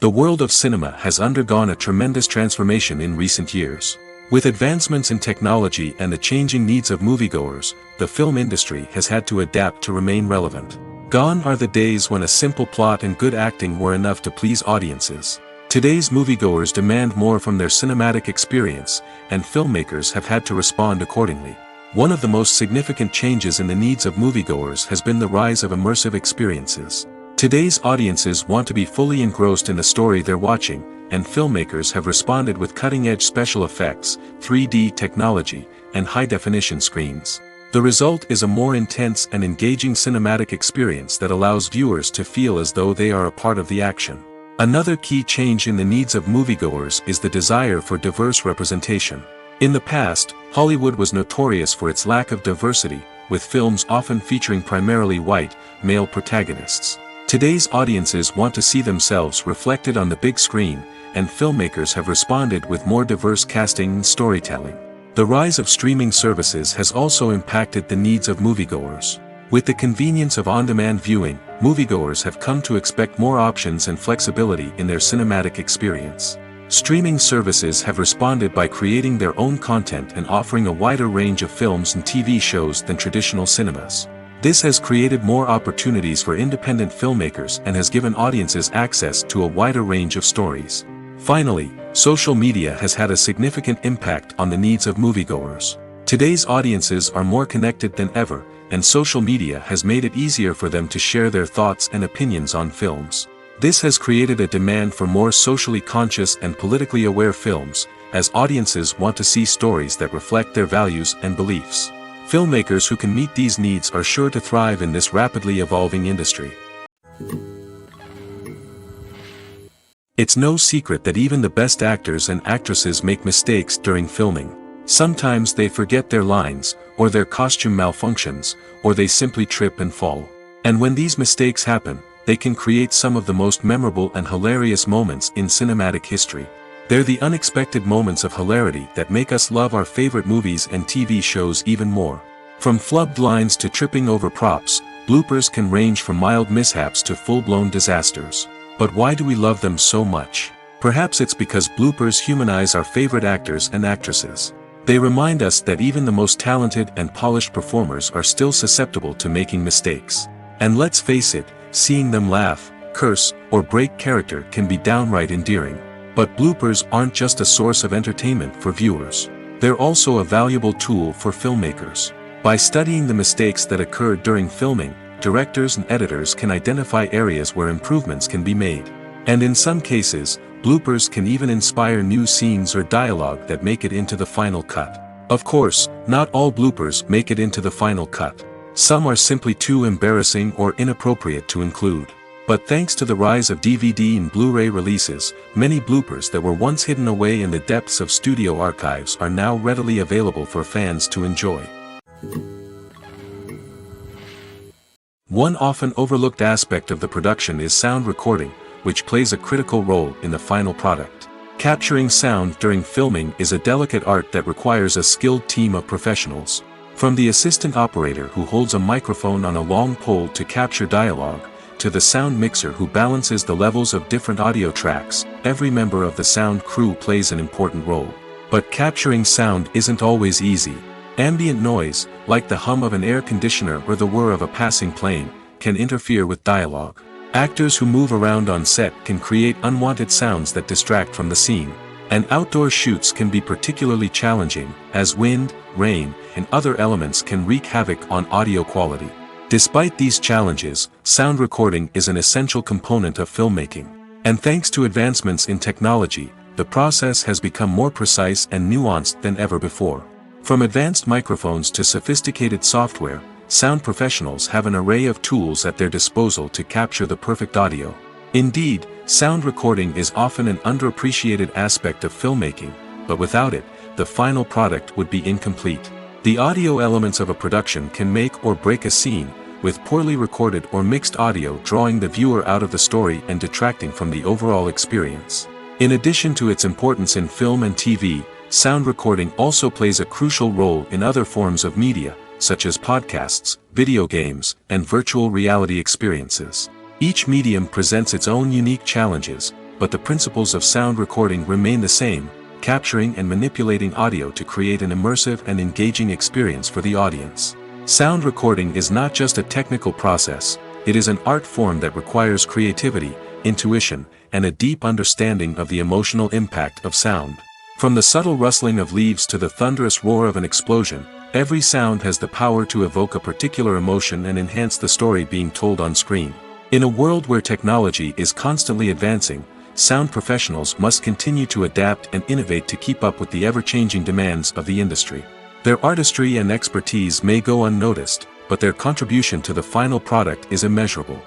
The world of cinema has undergone a tremendous transformation in recent years. With advancements in technology and the changing needs of moviegoers, the film industry has had to adapt to remain relevant. Gone are the days when a simple plot and good acting were enough to please audiences. Today's moviegoers demand more from their cinematic experience, and filmmakers have had to respond accordingly. One of the most significant changes in the needs of moviegoers has been the rise of immersive experiences. Today's audiences want to be fully engrossed in the story they're watching, and filmmakers have responded with cutting-edge special effects, 3D technology, and high-definition screens. The result is a more intense and engaging cinematic experience that allows viewers to feel as though they are a part of the action. Another key change in the needs of moviegoers is the desire for diverse representation. In the past, Hollywood was notorious for its lack of diversity, with films often featuring primarily white, male protagonists. Today's audiences want to see themselves reflected on the big screen, and filmmakers have responded with more diverse casting and storytelling. The rise of streaming services has also impacted the needs of moviegoers. With the convenience of on-demand viewing, moviegoers have come to expect more options and flexibility in their cinematic experience. Streaming services have responded by creating their own content and offering a wider range of films and TV shows than traditional cinemas. This has created more opportunities for independent filmmakers and has given audiences access to a wider range of stories. Finally, social media has had a significant impact on the needs of moviegoers. Today's audiences are more connected than ever, and social media has made it easier for them to share their thoughts and opinions on films. This has created a demand for more socially conscious and politically aware films, as audiences want to see stories that reflect their values and beliefs. Filmmakers who can meet these needs are sure to thrive in this rapidly evolving industry. It's no secret that even the best actors and actresses make mistakes during filming. Sometimes they forget their lines, or their costume malfunctions, or they simply trip and fall. And when these mistakes happen, they can create some of the most memorable and hilarious moments in cinematic history. They're the unexpected moments of hilarity that make us love our favorite movies and TV shows even more. From flubbed lines to tripping over props, bloopers can range from mild mishaps to full-blown disasters. But why do we love them so much? Perhaps it's because bloopers humanize our favorite actors and actresses. They remind us that even the most talented and polished performers are still susceptible to making mistakes. And let's face it, seeing them laugh, curse, or break character can be downright endearing. But bloopers aren't just a source of entertainment for viewers. They're also a valuable tool for filmmakers. By studying the mistakes that occurred during filming, directors and editors can identify areas where improvements can be made. And in some cases, bloopers can even inspire new scenes or dialogue that make it into the final cut. Of course, not all bloopers make it into the final cut. Some are simply too embarrassing or inappropriate to include. But thanks to the rise of DVD and Blu-ray releases, many bloopers that were once hidden away in the depths of studio archives are now readily available for fans to enjoy. One often overlooked aspect of the production is sound recording, which plays a critical role in the final product. Capturing sound during filming is a delicate art that requires a skilled team of professionals. From the assistant operator who holds a microphone on a long pole to capture dialogue, to the sound mixer who balances the levels of different audio tracks, every member of the sound crew plays an important role. But capturing sound isn't always easy. Ambient noise, like the hum of an air conditioner or the whir of a passing plane, can interfere with dialogue. Actors who move around on set can create unwanted sounds that distract from the scene. And outdoor shoots can be particularly challenging, as wind, rain, and other elements can wreak havoc on audio quality. Despite these challenges, sound recording is an essential component of filmmaking. And thanks to advancements in technology, the process has become more precise and nuanced than ever before. From advanced microphones to sophisticated software, sound professionals have an array of tools at their disposal to capture the perfect audio. Indeed, sound recording is often an underappreciated aspect of filmmaking, but without it, the final product would be incomplete. The audio elements of a production can make or break a scene, with poorly recorded or mixed audio drawing the viewer out of the story and detracting from the overall experience. In addition to its importance in film and TV, sound recording also plays a crucial role in other forms of media, such as podcasts, video games, and virtual reality experiences. Each medium presents its own unique challenges, but the principles of sound recording remain the same, capturing and manipulating audio to create an immersive and engaging experience for the audience. Sound recording is not just a technical process, it is an art form that requires creativity, intuition, and a deep understanding of the emotional impact of sound. From the subtle rustling of leaves to the thunderous roar of an explosion, every sound has the power to evoke a particular emotion and enhance the story being told on screen. In a world where technology is constantly advancing, sound professionals must continue to adapt and innovate to keep up with the ever-changing demands of the industry. Their artistry and expertise may go unnoticed, but their contribution to the final product is immeasurable.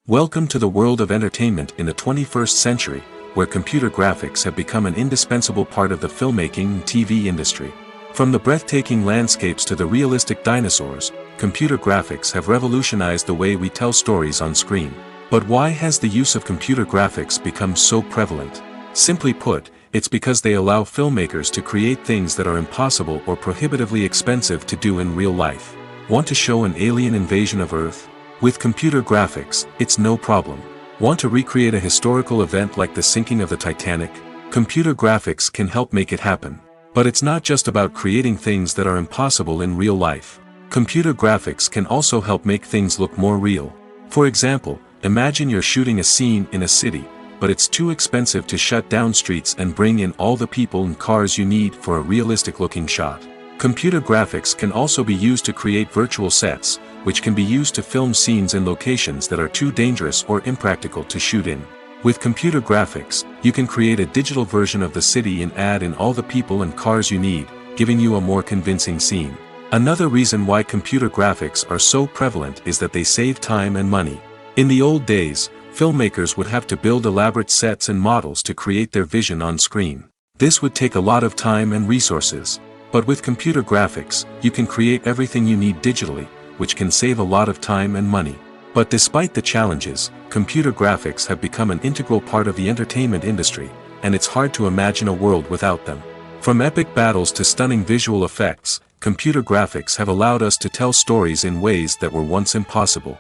Welcome to the world of entertainment in the 21st century, where computer graphics have become an indispensable part of the filmmaking and TV industry. From the breathtaking landscapes to the realistic dinosaurs, computer graphics have revolutionized the way we tell stories on screen. But why has the use of computer graphics become so prevalent? Simply put, it's because they allow filmmakers to create things that are impossible or prohibitively expensive to do in real life. Want to show an alien invasion of Earth? With computer graphics, it's no problem. Want to recreate a historical event like the sinking of the Titanic? Computer graphics can help make it happen. But it's not just about creating things that are impossible in real life. Computer graphics can also help make things look more real. For example, imagine you're shooting a scene in a city, but it's too expensive to shut down streets and bring in all the people and cars you need for a realistic-looking shot. Computer graphics can also be used to create virtual sets, which can be used to film scenes in locations that are too dangerous or impractical to shoot in. With computer graphics, you can create a digital version of the city and add in all the people and cars you need, giving you a more convincing scene. Another reason why computer graphics are so prevalent is that they save time and money. In the old days, filmmakers would have to build elaborate sets and models to create their vision on screen. This would take a lot of time and resources. But with computer graphics, you can create everything you need digitally, which can save a lot of time and money. But despite the challenges, computer graphics have become an integral part of the entertainment industry, and it's hard to imagine a world without them. From epic battles to stunning visual effects, computer graphics have allowed us to tell stories in ways that were once impossible.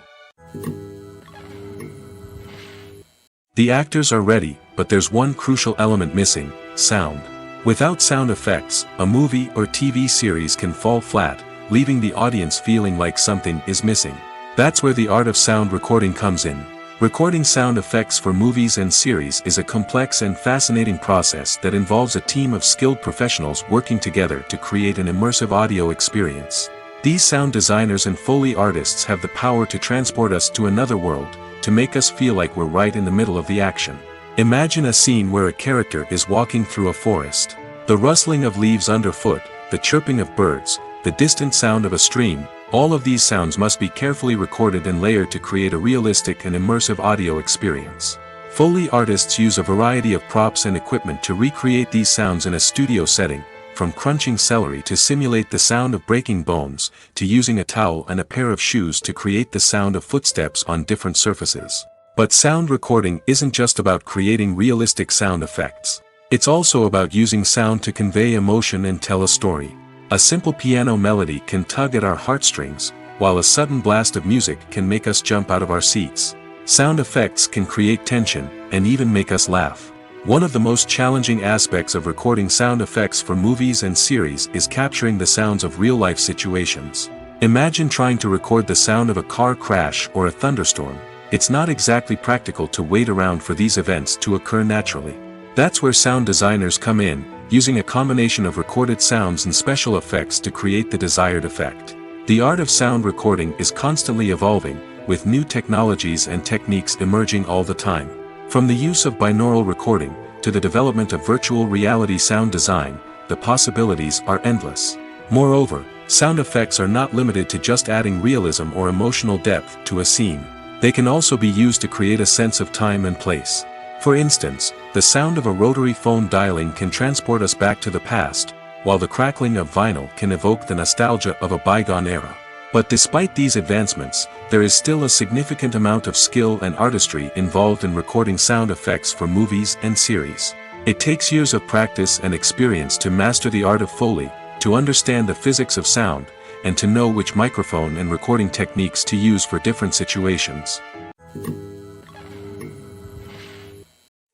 The actors are ready, but there's one crucial element missing: sound. Without sound effects, a movie or TV series can fall flat, leaving the audience feeling like something is missing. That's where the art of sound recording comes in. Recording sound effects for movies and series is a complex and fascinating process that involves a team of skilled professionals working together to create an immersive audio experience. These sound designers and Foley artists have the power to transport us to another world, to make us feel like we're right in the middle of the action. Imagine a scene where a character is walking through a forest. The rustling of leaves underfoot, the chirping of birds, the distant sound of a stream, all of these sounds must be carefully recorded and layered to create a realistic and immersive audio experience. Foley artists use a variety of props and equipment to recreate these sounds in a studio setting, from crunching celery to simulate the sound of breaking bones, to using a towel and a pair of shoes to create the sound of footsteps on different surfaces. But sound recording isn't just about creating realistic sound effects. It's also about using sound to convey emotion and tell a story. A simple piano melody can tug at our heartstrings, while a sudden blast of music can make us jump out of our seats. Sound effects can create tension, and even make us laugh. One of the most challenging aspects of recording sound effects for movies and series is capturing the sounds of real-life situations. Imagine trying to record the sound of a car crash or a thunderstorm. It's not exactly practical to wait around for these events to occur naturally. That's where sound designers come in, using a combination of recorded sounds and special effects to create the desired effect. The art of sound recording is constantly evolving, with new technologies and techniques emerging all the time. From the use of binaural recording, to the development of virtual reality sound design, the possibilities are endless. Moreover, sound effects are not limited to just adding realism or emotional depth to a scene. They can also be used to create a sense of time and place. For instance, the sound of a rotary phone dialing can transport us back to the past, while the crackling of vinyl can evoke the nostalgia of a bygone era. But despite these advancements, there is still a significant amount of skill and artistry involved in recording sound effects for movies and series. It takes years of practice and experience to master the art of Foley, to understand the physics of sound, and to know which microphone and recording techniques to use for different situations.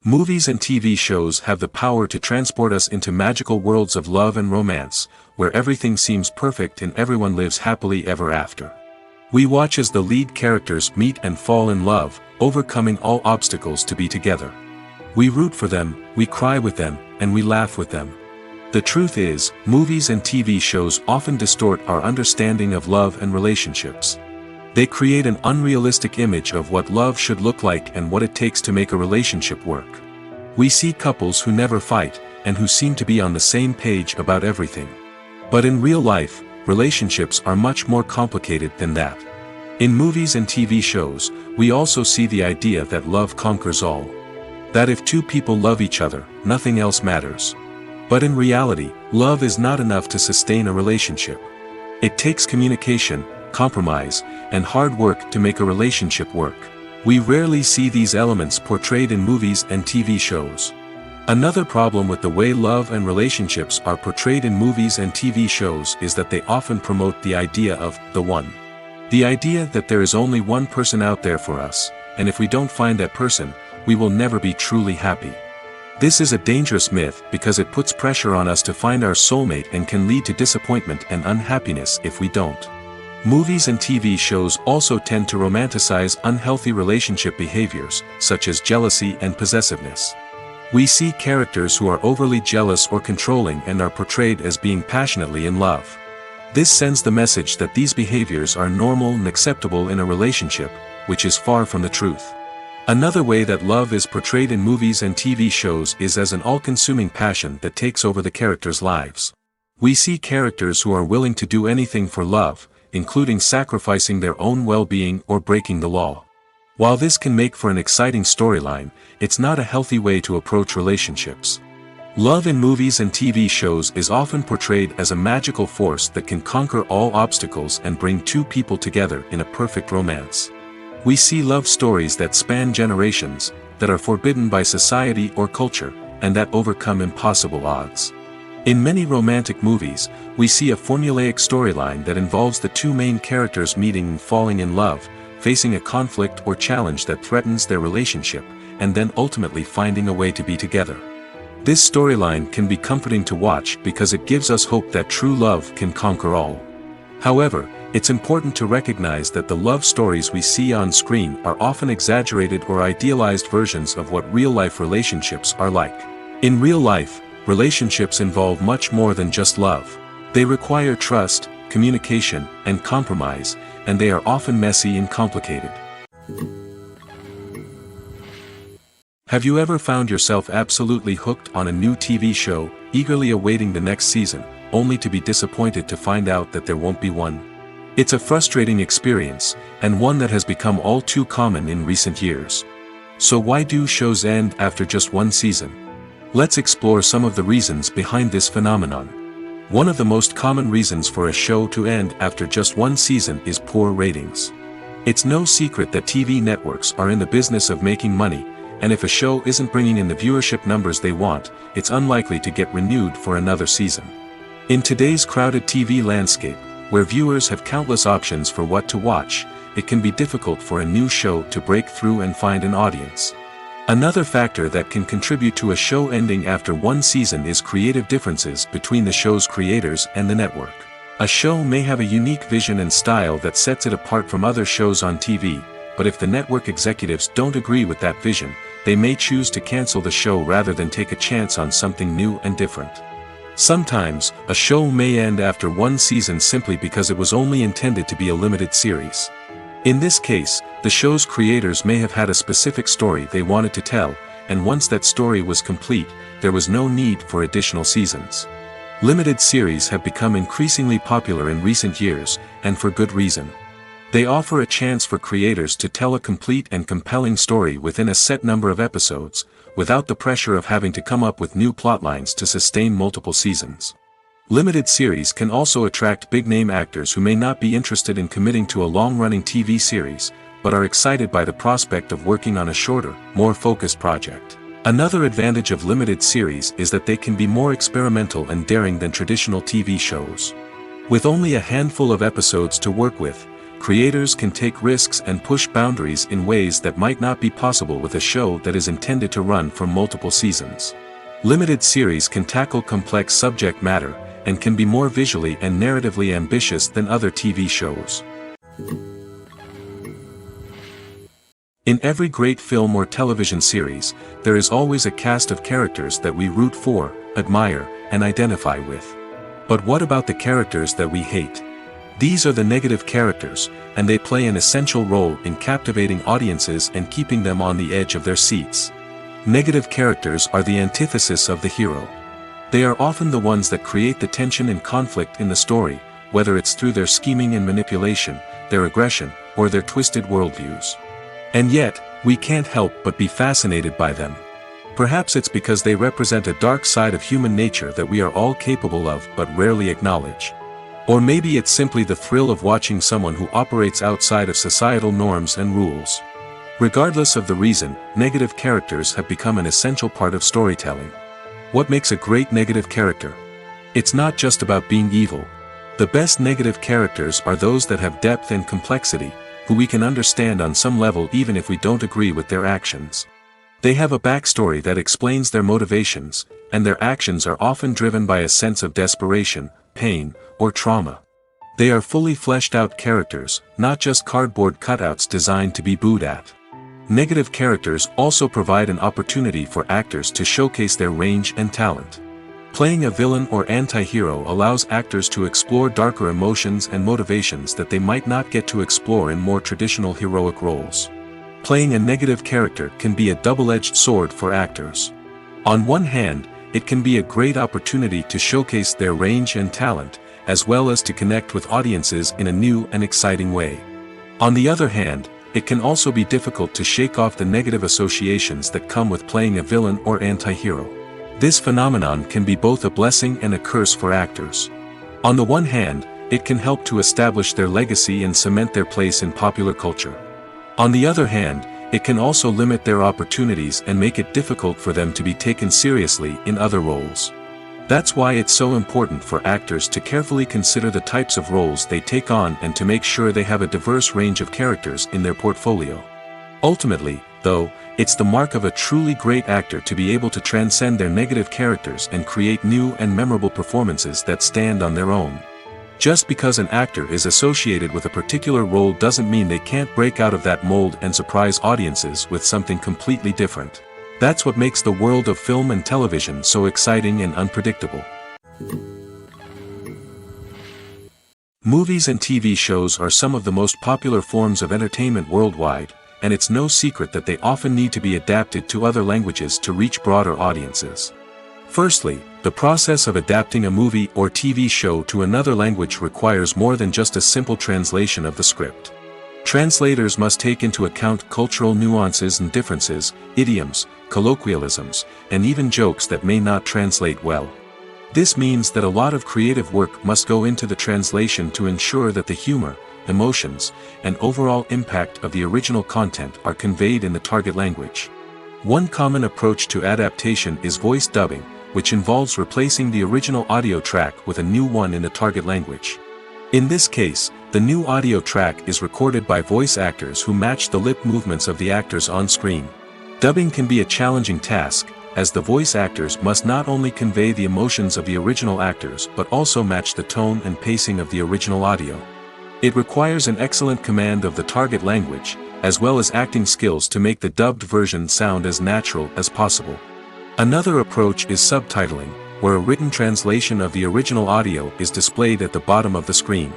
Movies and TV shows have the power to transport us into magical worlds of love and romance, where everything seems perfect and everyone lives happily ever after. We watch as the lead characters meet and fall in love, overcoming all obstacles to be together. We root for them, we cry with them, and we laugh with them. The truth is, movies and TV shows often distort our understanding of love and relationships. They create an unrealistic image of what love should look like and what it takes to make a relationship work. We see couples who never fight, and who seem to be on the same page about everything. But in real life, relationships are much more complicated than that. In movies and TV shows, we also see the idea that love conquers all. That if two people love each other, nothing else matters. But in reality, love is not enough to sustain a relationship. It takes communication, compromise, and hard work to make a relationship work. We rarely see these elements portrayed in movies and TV shows. Another problem with the way love and relationships are portrayed in movies and TV shows is that they often promote the idea of the one. The idea that there is only one person out there for us, and if we don't find that person, we will never be truly happy. This is a dangerous myth because it puts pressure on us to find our soulmate and can lead to disappointment and unhappiness if we don't. Movies and TV shows also tend to romanticize unhealthy relationship behaviors, such as jealousy and possessiveness. We see characters who are overly jealous or controlling and are portrayed as being passionately in love. This sends the message that these behaviors are normal and acceptable in a relationship, which is far from the truth. Another way that love is portrayed in movies and TV shows is as an all-consuming passion that takes over the characters' lives. We see characters who are willing to do anything for love, including sacrificing their own well-being or breaking the law. While this can make for an exciting storyline, it's not a healthy way to approach relationships. Love in movies and TV shows is often portrayed as a magical force that can conquer all obstacles and bring two people together in a perfect romance. We see love stories that span generations, that are forbidden by society or culture, and that overcome impossible odds. In many romantic movies, we see a formulaic storyline that involves the two main characters meeting and falling in love, facing a conflict or challenge that threatens their relationship, and then ultimately finding a way to be together. This storyline can be comforting to watch because it gives us hope that true love can conquer all. However, it's important to recognize that the love stories we see on screen are often exaggerated or idealized versions of what real-life relationships are like. In real life, relationships involve much more than just love. They require trust, communication, and compromise, and they are often messy and complicated. Have you ever found yourself absolutely hooked on a new TV show, eagerly awaiting the next season, only to be disappointed to find out that there won't be one? It's a frustrating experience, and one that has become all too common in recent years. So why do shows end after just one season? Let's explore some of the reasons behind this phenomenon. One of the most common reasons for a show to end after just one season is poor ratings. It's no secret that TV networks are in the business of making money, and if a show isn't bringing in the viewership numbers they want, it's unlikely to get renewed for another season. In today's crowded TV landscape, where viewers have countless options for what to watch, it can be difficult for a new show to break through and find an audience. Another factor that can contribute to a show ending after one season is creative differences between the show's creators and the network. A show may have a unique vision and style that sets it apart from other shows on TV, but if the network executives don't agree with that vision, they may choose to cancel the show rather than take a chance on something new and different. Sometimes, a show may end after one season simply because it was only intended to be a limited series. In this case, the show's creators may have had a specific story they wanted to tell, and once that story was complete, there was no need for additional seasons. Limited series have become increasingly popular in recent years, and for good reason. They offer a chance for creators to tell a complete and compelling story within a set number of episodes, without the pressure of having to come up with new plotlines to sustain multiple seasons. Limited series can also attract big-name actors who may not be interested in committing to a long-running TV series, but are excited by the prospect of working on a shorter, more focused project. Another advantage of limited series is that they can be more experimental and daring than traditional TV shows. With only a handful of episodes to work with, creators can take risks and push boundaries in ways that might not be possible with a show that is intended to run for multiple seasons. Limited series can tackle complex subject matter, and can be more visually and narratively ambitious than other TV shows. In every great film or television series, there is always a cast of characters that we root for, admire, and identify with. But what about the characters that we hate? These are the negative characters, and they play an essential role in captivating audiences and keeping them on the edge of their seats. Negative characters are the antithesis of the hero. They are often the ones that create the tension and conflict in the story, whether it's through their scheming and manipulation, their aggression, or their twisted worldviews. And yet, we can't help but be fascinated by them. Perhaps it's because they represent a dark side of human nature that we are all capable of but rarely acknowledge. Or maybe it's simply the thrill of watching someone who operates outside of societal norms and rules. Regardless of the reason, negative characters have become an essential part of storytelling. What makes a great negative character? It's not just about being evil. The best negative characters are those that have depth and complexity, who we can understand on some level even if we don't agree with their actions. They have a backstory that explains their motivations, and their actions are often driven by a sense of desperation, pain, or trauma. They are fully fleshed out characters, not just cardboard cutouts designed to be booed at. Negative characters also provide an opportunity for actors to showcase their range and talent. Playing a villain or anti-hero allows actors to explore darker emotions and motivations that they might not get to explore in more traditional heroic roles. Playing a negative character can be a double-edged sword for actors. On one hand, it can be a great opportunity to showcase their range and talent, as well as to connect with audiences in a new and exciting way. On the other hand, it can also be difficult to shake off the negative associations that come with playing a villain or anti-hero. This phenomenon can be both a blessing and a curse for actors. On the one hand, it can help to establish their legacy and cement their place in popular culture. On the other hand, it can also limit their opportunities and make it difficult for them to be taken seriously in other roles. That's why it's so important for actors to carefully consider the types of roles they take on and to make sure they have a diverse range of characters in their portfolio. Ultimately, though, it's the mark of a truly great actor to be able to transcend their negative characters and create new and memorable performances that stand on their own. Just because an actor is associated with a particular role doesn't mean they can't break out of that mold and surprise audiences with something completely different. That's what makes the world of film and television so exciting and unpredictable. Movies and TV shows are some of the most popular forms of entertainment worldwide, and it's no secret that they often need to be adapted to other languages to reach broader audiences. Firstly, the process of adapting a movie or TV show to another language requires more than just a simple translation of the script. Translators must take into account cultural nuances and differences, idioms, colloquialisms, and even jokes that may not translate well. This means that a lot of creative work must go into the translation to ensure that the humor, emotions, and overall impact of the original content are conveyed in the target language. One common approach to adaptation is voice dubbing, which involves replacing the original audio track with a new one in the target language. In this case, the new audio track is recorded by voice actors who match the lip movements of the actors on screen. Dubbing can be a challenging task, as the voice actors must not only convey the emotions of the original actors but also match the tone and pacing of the original audio. It requires an excellent command of the target language, as well as acting skills to make the dubbed version sound as natural as possible. Another approach is subtitling, where a written translation of the original audio is displayed at the bottom of the screen.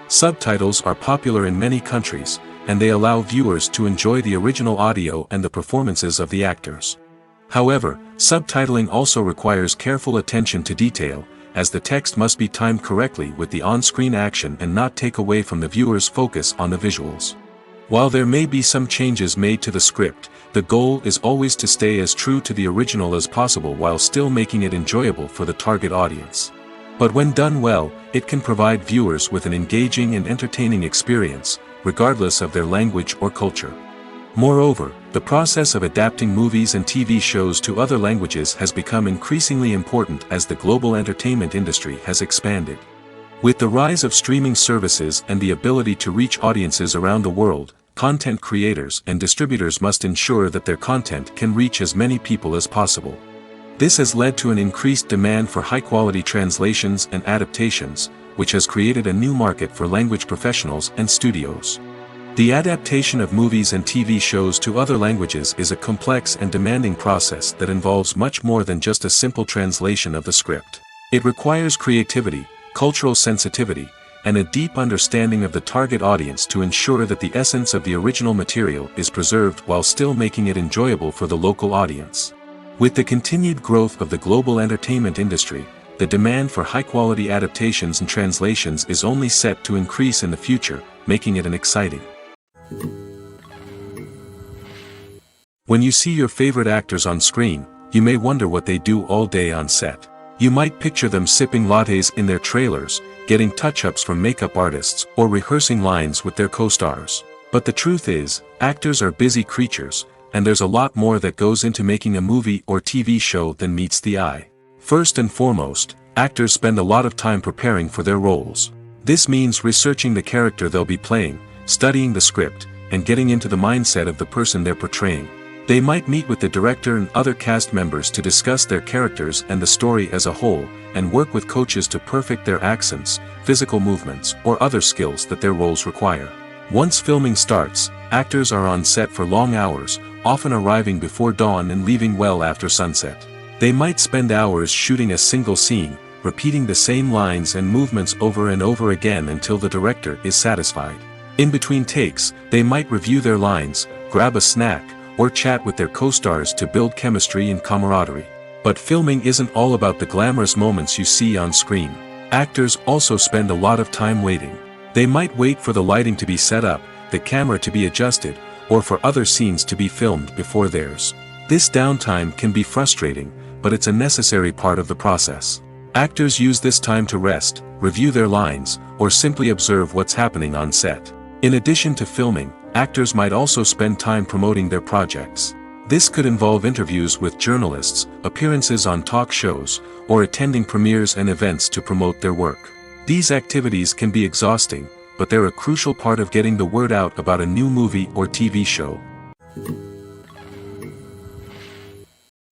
Subtitles are popular in many countries, and they allow viewers to enjoy the original audio and the performances of the actors. However, subtitling also requires careful attention to detail, as the text must be timed correctly with the on-screen action and not take away from the viewer's focus on the visuals. While there may be some changes made to the script, the goal is always to stay as true to the original as possible while still making it enjoyable for the target audience. But when done well, it can provide viewers with an engaging and entertaining experience, regardless of their language or culture. Moreover, the process of adapting movies and TV shows to other languages has become increasingly important as the global entertainment industry has expanded. With the rise of streaming services and the ability to reach audiences around the world, content creators and distributors must ensure that their content can reach as many people as possible. This has led to an increased demand for high-quality translations and adaptations, which has created a new market for language professionals and studios. The adaptation of movies and TV shows to other languages is a complex and demanding process that involves much more than just a simple translation of the script. It requires creativity, cultural sensitivity, and a deep understanding of the target audience to ensure that the essence of the original material is preserved while still making it enjoyable for the local audience. With the continued growth of the global entertainment industry, the demand for high-quality adaptations and translations is only set to increase in the future, making it an exciting. When you see your favorite actors on screen, you may wonder what they do all day on set. You might picture them sipping lattes in their trailers, getting touch-ups from makeup artists, or rehearsing lines with their co-stars. But the truth is, actors are busy creatures, and there's a lot more that goes into making a movie or TV show than meets the eye. First and foremost, actors spend a lot of time preparing for their roles. This means researching the character they'll be playing, studying the script, and getting into the mindset of the person they're portraying. They might meet with the director and other cast members to discuss their characters and the story as a whole, and work with coaches to perfect their accents, physical movements, or other skills that their roles require. Once filming starts, actors are on set for long hours, often arriving before dawn and leaving well after sunset. They might spend hours shooting a single scene, repeating the same lines and movements over and over again until the director is satisfied. In between takes, they might review their lines, grab a snack, or chat with their co-stars to build chemistry and camaraderie. But filming isn't all about the glamorous moments you see on screen. Actors also spend a lot of time waiting. They might wait for the lighting to be set up, the camera to be adjusted, or for other scenes to be filmed before theirs. This downtime can be frustrating, but it's a necessary part of the process. Actors use this time to rest, review their lines, or simply observe what's happening on set. In addition to filming, actors might also spend time promoting their projects. This could involve interviews with journalists, appearances on talk shows, or attending premieres and events to promote their work. These activities can be exhausting, but they're a crucial part of getting the word out about a new movie or TV show.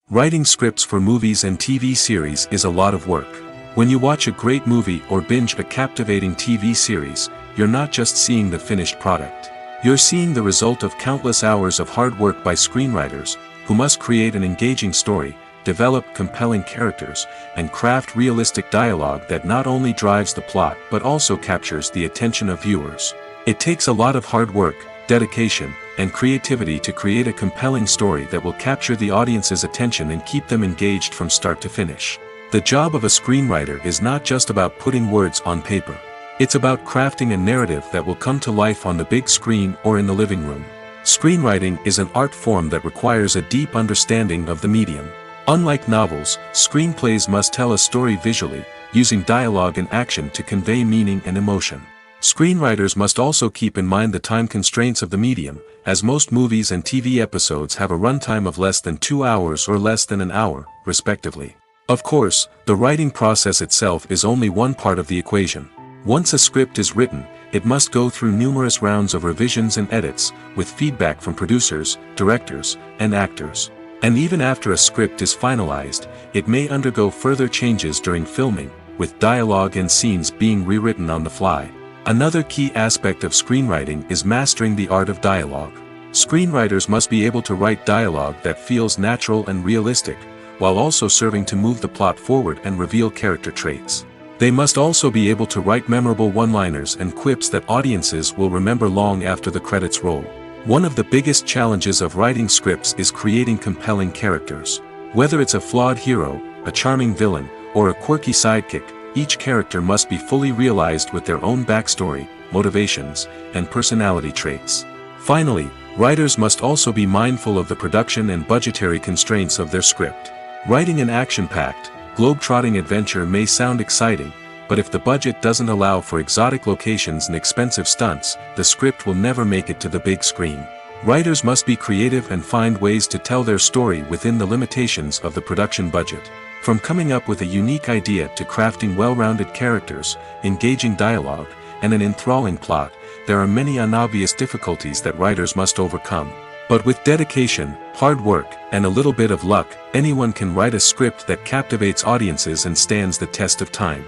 Writing scripts for movies and TV series is a lot of work. When you watch a great movie or binge a captivating TV series, you're not just seeing the finished product. You're seeing the result of countless hours of hard work by screenwriters, who must create an engaging story, develop compelling characters, and craft realistic dialogue that not only drives the plot but also captures the attention of viewers. It takes a lot of hard work, dedication, and creativity to create a compelling story that will capture the audience's attention and keep them engaged from start to finish. The job of a screenwriter is not just about putting words on paper. It's about crafting a narrative that will come to life on the big screen or in the living room. Screenwriting is an art form that requires a deep understanding of the medium. Unlike novels, screenplays must tell a story visually, using dialogue and action to convey meaning and emotion. Screenwriters must also keep in mind the time constraints of the medium, as most movies and TV episodes have a runtime of less than 2 hours or less than an hour, respectively. Of course, the writing process itself is only one part of the equation. Once a script is written, it must go through numerous rounds of revisions and edits, with feedback from producers, directors, and actors. And even after a script is finalized, it may undergo further changes during filming, with dialogue and scenes being rewritten on the fly. Another key aspect of screenwriting is mastering the art of dialogue. Screenwriters must be able to write dialogue that feels natural and realistic, while also serving to move the plot forward and reveal character traits. They must also be able to write memorable one-liners and quips that audiences will remember long after the credits roll. One of the biggest challenges of writing scripts is creating compelling characters. Whether it's a flawed hero, a charming villain, or a quirky sidekick, each character must be fully realized with their own backstory, motivations, and personality traits. Finally, writers must also be mindful of the production and budgetary constraints of their script. Writing an action-packed, globe-trotting adventure may sound exciting, but if the budget doesn't allow for exotic locations and expensive stunts, the script will never make it to the big screen. Writers must be creative and find ways to tell their story within the limitations of the production budget. From coming up with a unique idea to crafting well-rounded characters, engaging dialogue, and an enthralling plot, there are many unobvious difficulties that writers must overcome. But with dedication, hard work, and a little bit of luck, anyone can write a script that captivates audiences and stands the test of time.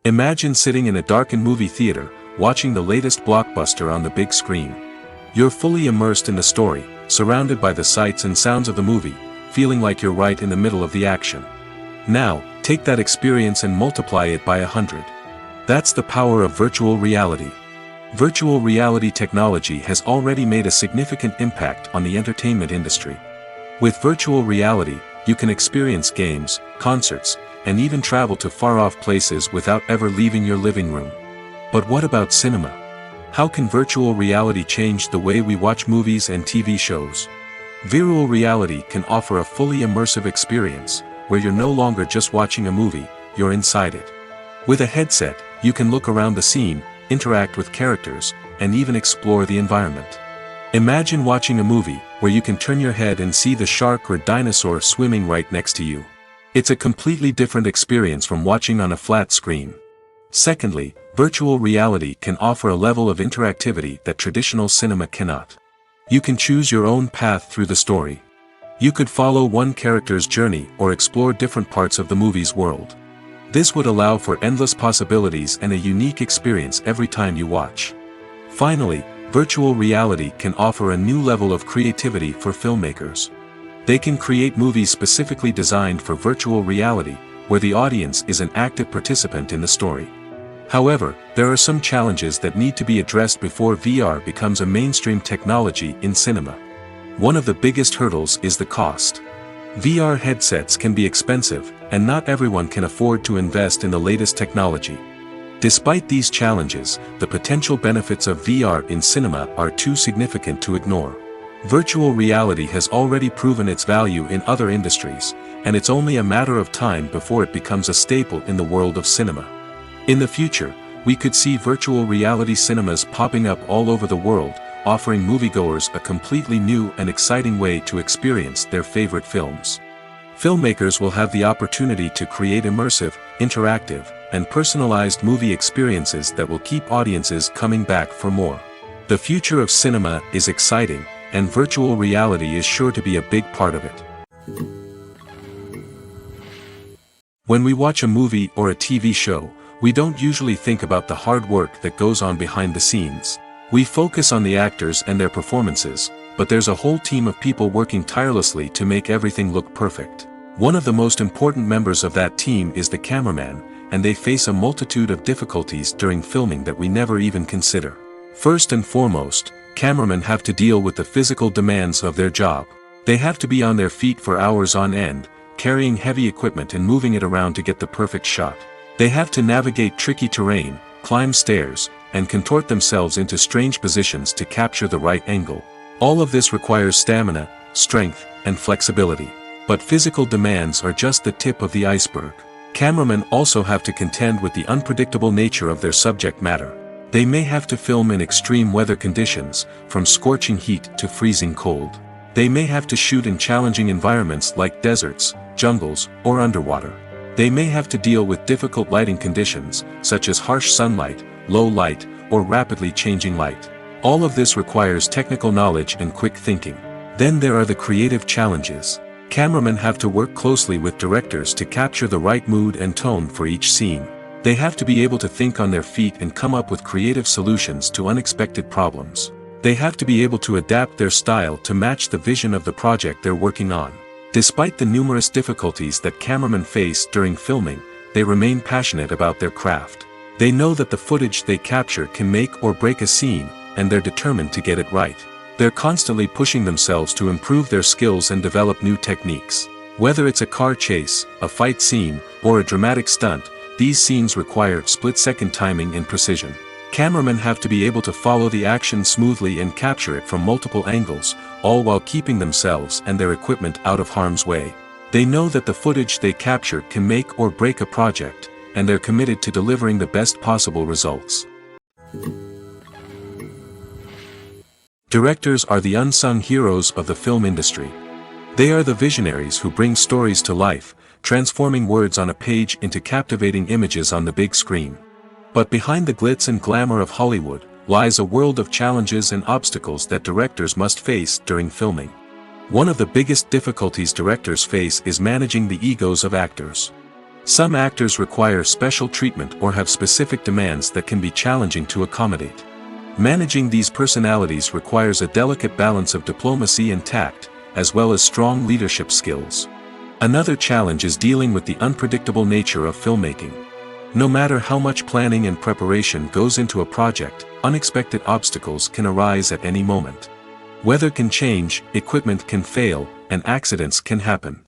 Imagine sitting in a darkened movie theater, watching the latest blockbuster on the big screen. You're fully immersed in the story, surrounded by the sights and sounds of the movie, feeling like you're right in the middle of the action. Now, take that experience and multiply it by 100. That's the power of virtual reality. Virtual reality technology has already made a significant impact on the entertainment industry. With virtual reality, you can experience games, concerts, and even travel to far-off places without ever leaving your living room. But what about cinema? How can virtual reality change the way we watch movies and TV shows? Virtual reality can offer a fully immersive experience, where you're no longer just watching a movie, you're inside it. With a headset, you can look around the scene, interact with characters, and even explore the environment. Imagine watching a movie where you can turn your head and see the shark or dinosaur swimming right next to you. It's a completely different experience from watching on a flat screen. Secondly, virtual reality can offer a level of interactivity that traditional cinema cannot. You can choose your own path through the story. You could follow one character's journey or explore different parts of the movie's world. This would allow for endless possibilities and a unique experience every time you watch. Finally, virtual reality can offer a new level of creativity for filmmakers. They can create movies specifically designed for virtual reality, where the audience is an active participant in the story. However, there are some challenges that need to be addressed before VR becomes a mainstream technology in cinema. One of the biggest hurdles is the cost. VR headsets can be expensive, and not everyone can afford to invest in the latest technology. Despite these challenges, the potential benefits of VR in cinema are too significant to ignore. Virtual reality has already proven its value in other industries, and it's only a matter of time before it becomes a staple in the world of cinema. In the future, we could see virtual reality cinemas popping up all over the world, offering moviegoers a completely new and exciting way to experience their favorite films. Filmmakers will have the opportunity to create immersive, interactive, and personalized movie experiences that will keep audiences coming back for more. The future of cinema is exciting, and virtual reality is sure to be a big part of it. When we watch a movie or a TV show, we don't usually think about the hard work that goes on behind the scenes. We focus on the actors and their performances, but there's a whole team of people working tirelessly to make everything look perfect. One of the most important members of that team is the cameraman, and they face a multitude of difficulties during filming that we never even consider. First and foremost, cameramen have to deal with the physical demands of their job. They have to be on their feet for hours on end, carrying heavy equipment and moving it around to get the perfect shot. They have to navigate tricky terrain, climb stairs, and contort themselves into strange positions to capture the right angle. All of this requires stamina, strength, and flexibility. But physical demands are just the tip of the iceberg. Cameramen also have to contend with the unpredictable nature of their subject matter. They may have to film in extreme weather conditions, from scorching heat to freezing cold. They may have to shoot in challenging environments like deserts, jungles, or underwater. They may have to deal with difficult lighting conditions, such as harsh sunlight, low light, or rapidly changing light. All of this requires technical knowledge and quick thinking. Then there are the creative challenges. Cameramen have to work closely with directors to capture the right mood and tone for each scene. They have to be able to think on their feet and come up with creative solutions to unexpected problems. They have to be able to adapt their style to match the vision of the project they're working on. Despite the numerous difficulties that cameramen face during filming, they remain passionate about their craft. They know that the footage they capture can make or break a scene, and they're determined to get it right. They're constantly pushing themselves to improve their skills and develop new techniques. Whether it's a car chase, a fight scene, or a dramatic stunt, these scenes require split-second timing and precision. Cameramen have to be able to follow the action smoothly and capture it from multiple angles, all while keeping themselves and their equipment out of harm's way. They know that the footage they capture can make or break a project, and they're committed to delivering the best possible results. Directors are the unsung heroes of the film industry. They are the visionaries who bring stories to life, transforming words on a page into captivating images on the big screen. But behind the glitz and glamour of Hollywood lies a world of challenges and obstacles that directors must face during filming. One of the biggest difficulties directors face is managing the egos of actors. Some actors require special treatment or have specific demands that can be challenging to accommodate. Managing these personalities requires a delicate balance of diplomacy and tact, as well as strong leadership skills. Another challenge is dealing with the unpredictable nature of filmmaking. No matter how much planning and preparation goes into a project, unexpected obstacles can arise at any moment. Weather can change, equipment can fail, and accidents can happen.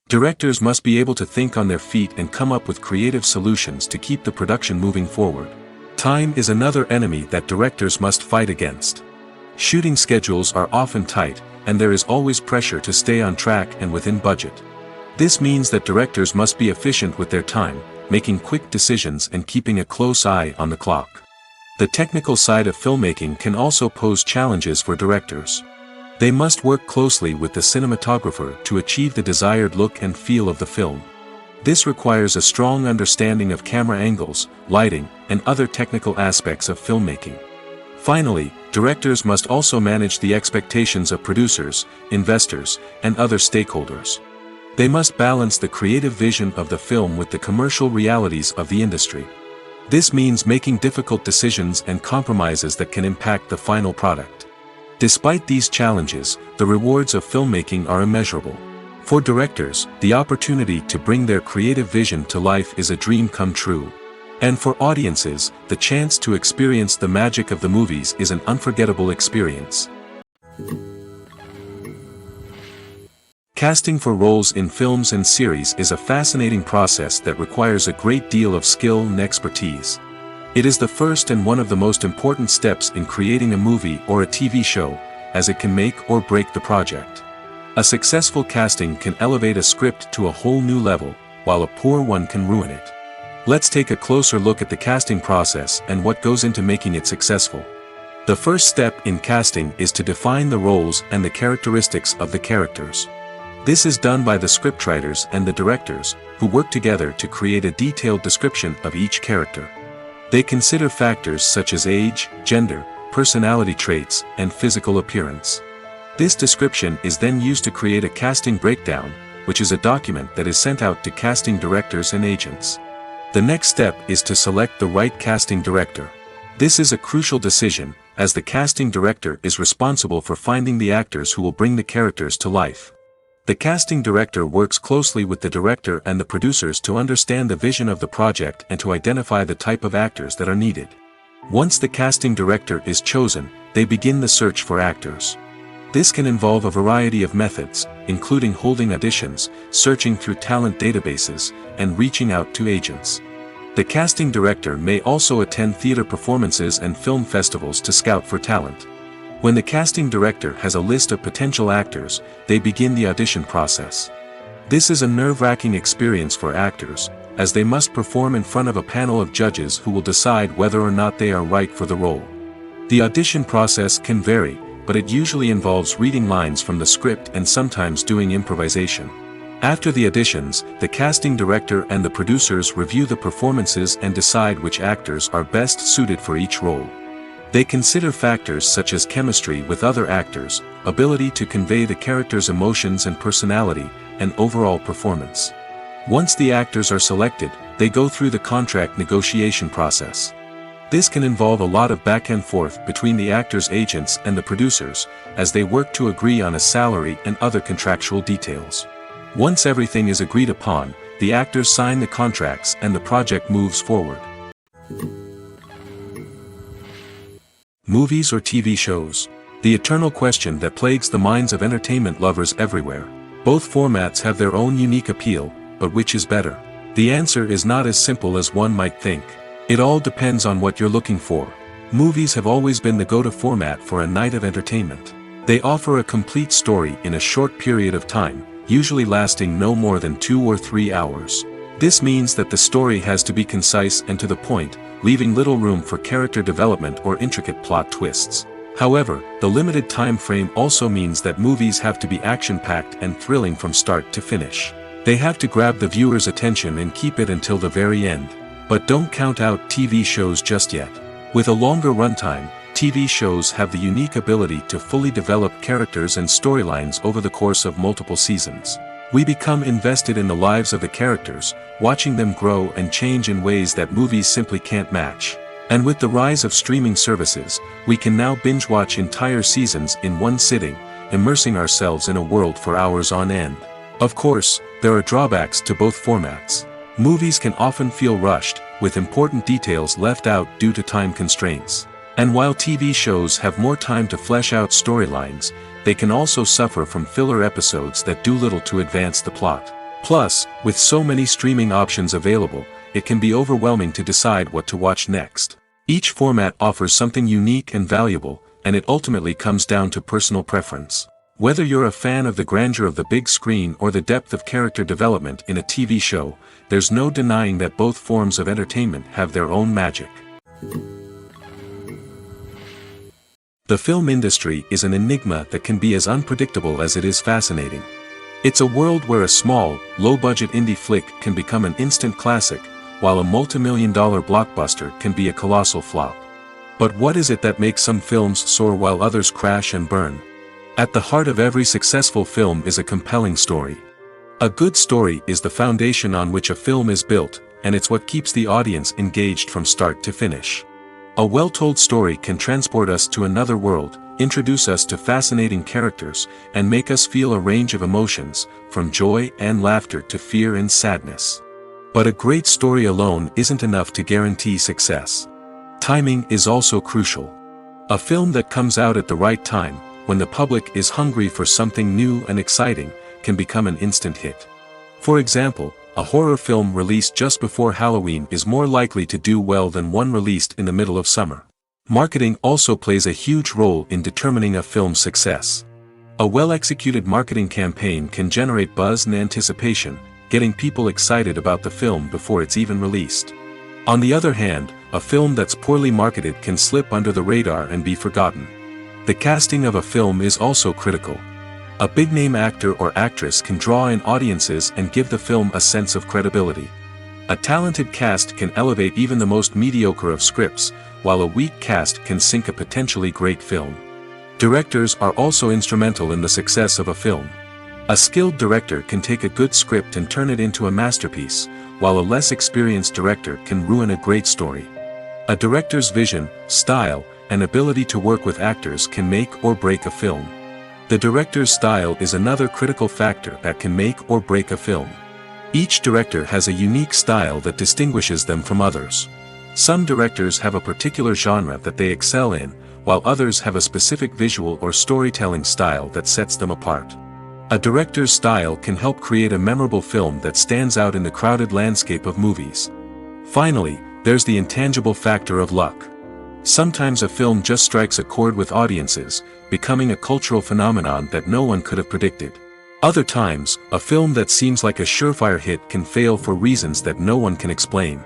Directors must be able to think on their feet and come up with creative solutions to keep the production moving forward. Time is another enemy that directors must fight against. Shooting schedules are often tight, and there is always pressure to stay on track and within budget. This means that directors must be efficient with their time, making quick decisions and keeping a close eye on the clock. The technical side of filmmaking can also pose challenges for directors. They must work closely with the cinematographer to achieve the desired look and feel of the film. This requires a strong understanding of camera angles, lighting, and other technical aspects of filmmaking. Finally, directors must also manage the expectations of producers, investors, and other stakeholders. They must balance the creative vision of the film with the commercial realities of the industry. This means making difficult decisions and compromises that can impact the final product. Despite these challenges, the rewards of filmmaking are immeasurable. For directors, the opportunity to bring their creative vision to life is a dream come true. And for audiences, the chance to experience the magic of the movies is an unforgettable experience. Casting for roles in films and series is a fascinating process that requires a great deal of skill and expertise. It is the first and one of the most important steps in creating a movie or a TV show, as it can make or break the project. A successful casting can elevate a script to a whole new level, while a poor one can ruin it. Let's take a closer look at the casting process and what goes into making it successful. The first step in casting is to define the roles and the characteristics of the characters. This is done by the scriptwriters and the directors, who work together to create a detailed description of each character. They consider factors such as age, gender, personality traits, and physical appearance. This description is then used to create a casting breakdown, which is a document that is sent out to casting directors and agents. The next step is to select the right casting director. This is a crucial decision, as the casting director is responsible for finding the actors who will bring the characters to life. The casting director works closely with the director and the producers to understand the vision of the project and to identify the type of actors that are needed. Once the casting director is chosen, they begin the search for actors. This can involve a variety of methods, including holding auditions, searching through talent databases, and reaching out to agents. The casting director may also attend theater performances and film festivals to scout for talent. When the casting director has a list of potential actors, they begin the audition process. This is a nerve-wracking experience for actors, as they must perform in front of a panel of judges who will decide whether or not they are right for the role. The audition process can vary, but it usually involves reading lines from the script and sometimes doing improvisation. After the auditions, the casting director and the producers review the performances and decide which actors are best suited for each role. They consider factors such as chemistry with other actors, ability to convey the character's emotions and personality, and overall performance. Once the actors are selected, they go through the contract negotiation process. This can involve a lot of back and forth between the actors' agents and the producers, as they work to agree on a salary and other contractual details. Once everything is agreed upon, the actors sign the contracts and the project moves forward. Movies or TV shows? The eternal question that plagues the minds of entertainment lovers everywhere. Both formats have their own unique appeal, but which is better? The answer is not as simple as one might think. It all depends on what you're looking for. Movies have always been the go-to format for a night of entertainment. They offer a complete story in a short period of time, usually lasting no more than 2 or 3 hours. This means that the story has to be concise and to the point, leaving little room for character development or intricate plot twists. However, the limited time frame also means that movies have to be action-packed and thrilling from start to finish. They have to grab the viewer's attention and keep it until the very end. But don't count out TV shows just yet. With a longer runtime, TV shows have the unique ability to fully develop characters and storylines over the course of multiple seasons. We become invested in the lives of the characters, watching them grow and change in ways that movies simply can't match. And with the rise of streaming services, we can now binge-watch entire seasons in one sitting, immersing ourselves in a world for hours on end. Of course, there are drawbacks to both formats. Movies can often feel rushed, with important details left out due to time constraints. And while TV shows have more time to flesh out storylines, they can also suffer from filler episodes that do little to advance the plot. Plus, with so many streaming options available, it can be overwhelming to decide what to watch next. Each format offers something unique and valuable, and it ultimately comes down to personal preference. Whether you're a fan of the grandeur of the big screen or the depth of character development in a TV show, there's no denying that both forms of entertainment have their own magic. The film industry is an enigma that can be as unpredictable as it is fascinating. It's a world where a small, low-budget indie flick can become an instant classic, while a multi-million-dollar blockbuster can be a colossal flop. But what is it that makes some films soar while others crash and burn? At the heart of every successful film is a compelling story. A good story is the foundation on which a film is built, and it's what keeps the audience engaged from start to finish. A well-told story can transport us to another world, introduce us to fascinating characters, and make us feel a range of emotions, from joy and laughter to fear and sadness. But a great story alone isn't enough to guarantee success. Timing is also crucial. A film that comes out at the right time, when the public is hungry for something new and exciting, can become an instant hit. For example, a horror film released just before Halloween is more likely to do well than one released in the middle of summer. Marketing also plays a huge role in determining a film's success. A well-executed marketing campaign can generate buzz and anticipation, getting people excited about the film before it's even released. On the other hand, a film that's poorly marketed can slip under the radar and be forgotten. The casting of a film is also critical. A big-name actor or actress can draw in audiences and give the film a sense of credibility. A talented cast can elevate even the most mediocre of scripts, while a weak cast can sink a potentially great film. Directors are also instrumental in the success of a film. A skilled director can take a good script and turn it into a masterpiece, while a less experienced director can ruin a great story. A director's vision, style, and ability to work with actors can make or break a film. The director's style is another critical factor that can make or break a film. Each director has a unique style that distinguishes them from others. Some directors have a particular genre that they excel in, while others have a specific visual or storytelling style that sets them apart. A director's style can help create a memorable film that stands out in the crowded landscape of movies. Finally, there's the intangible factor of luck. Sometimes a film just strikes a chord with audiences, becoming a cultural phenomenon that no one could have predicted. Other times, a film that seems like a surefire hit can fail for reasons that no one can explain.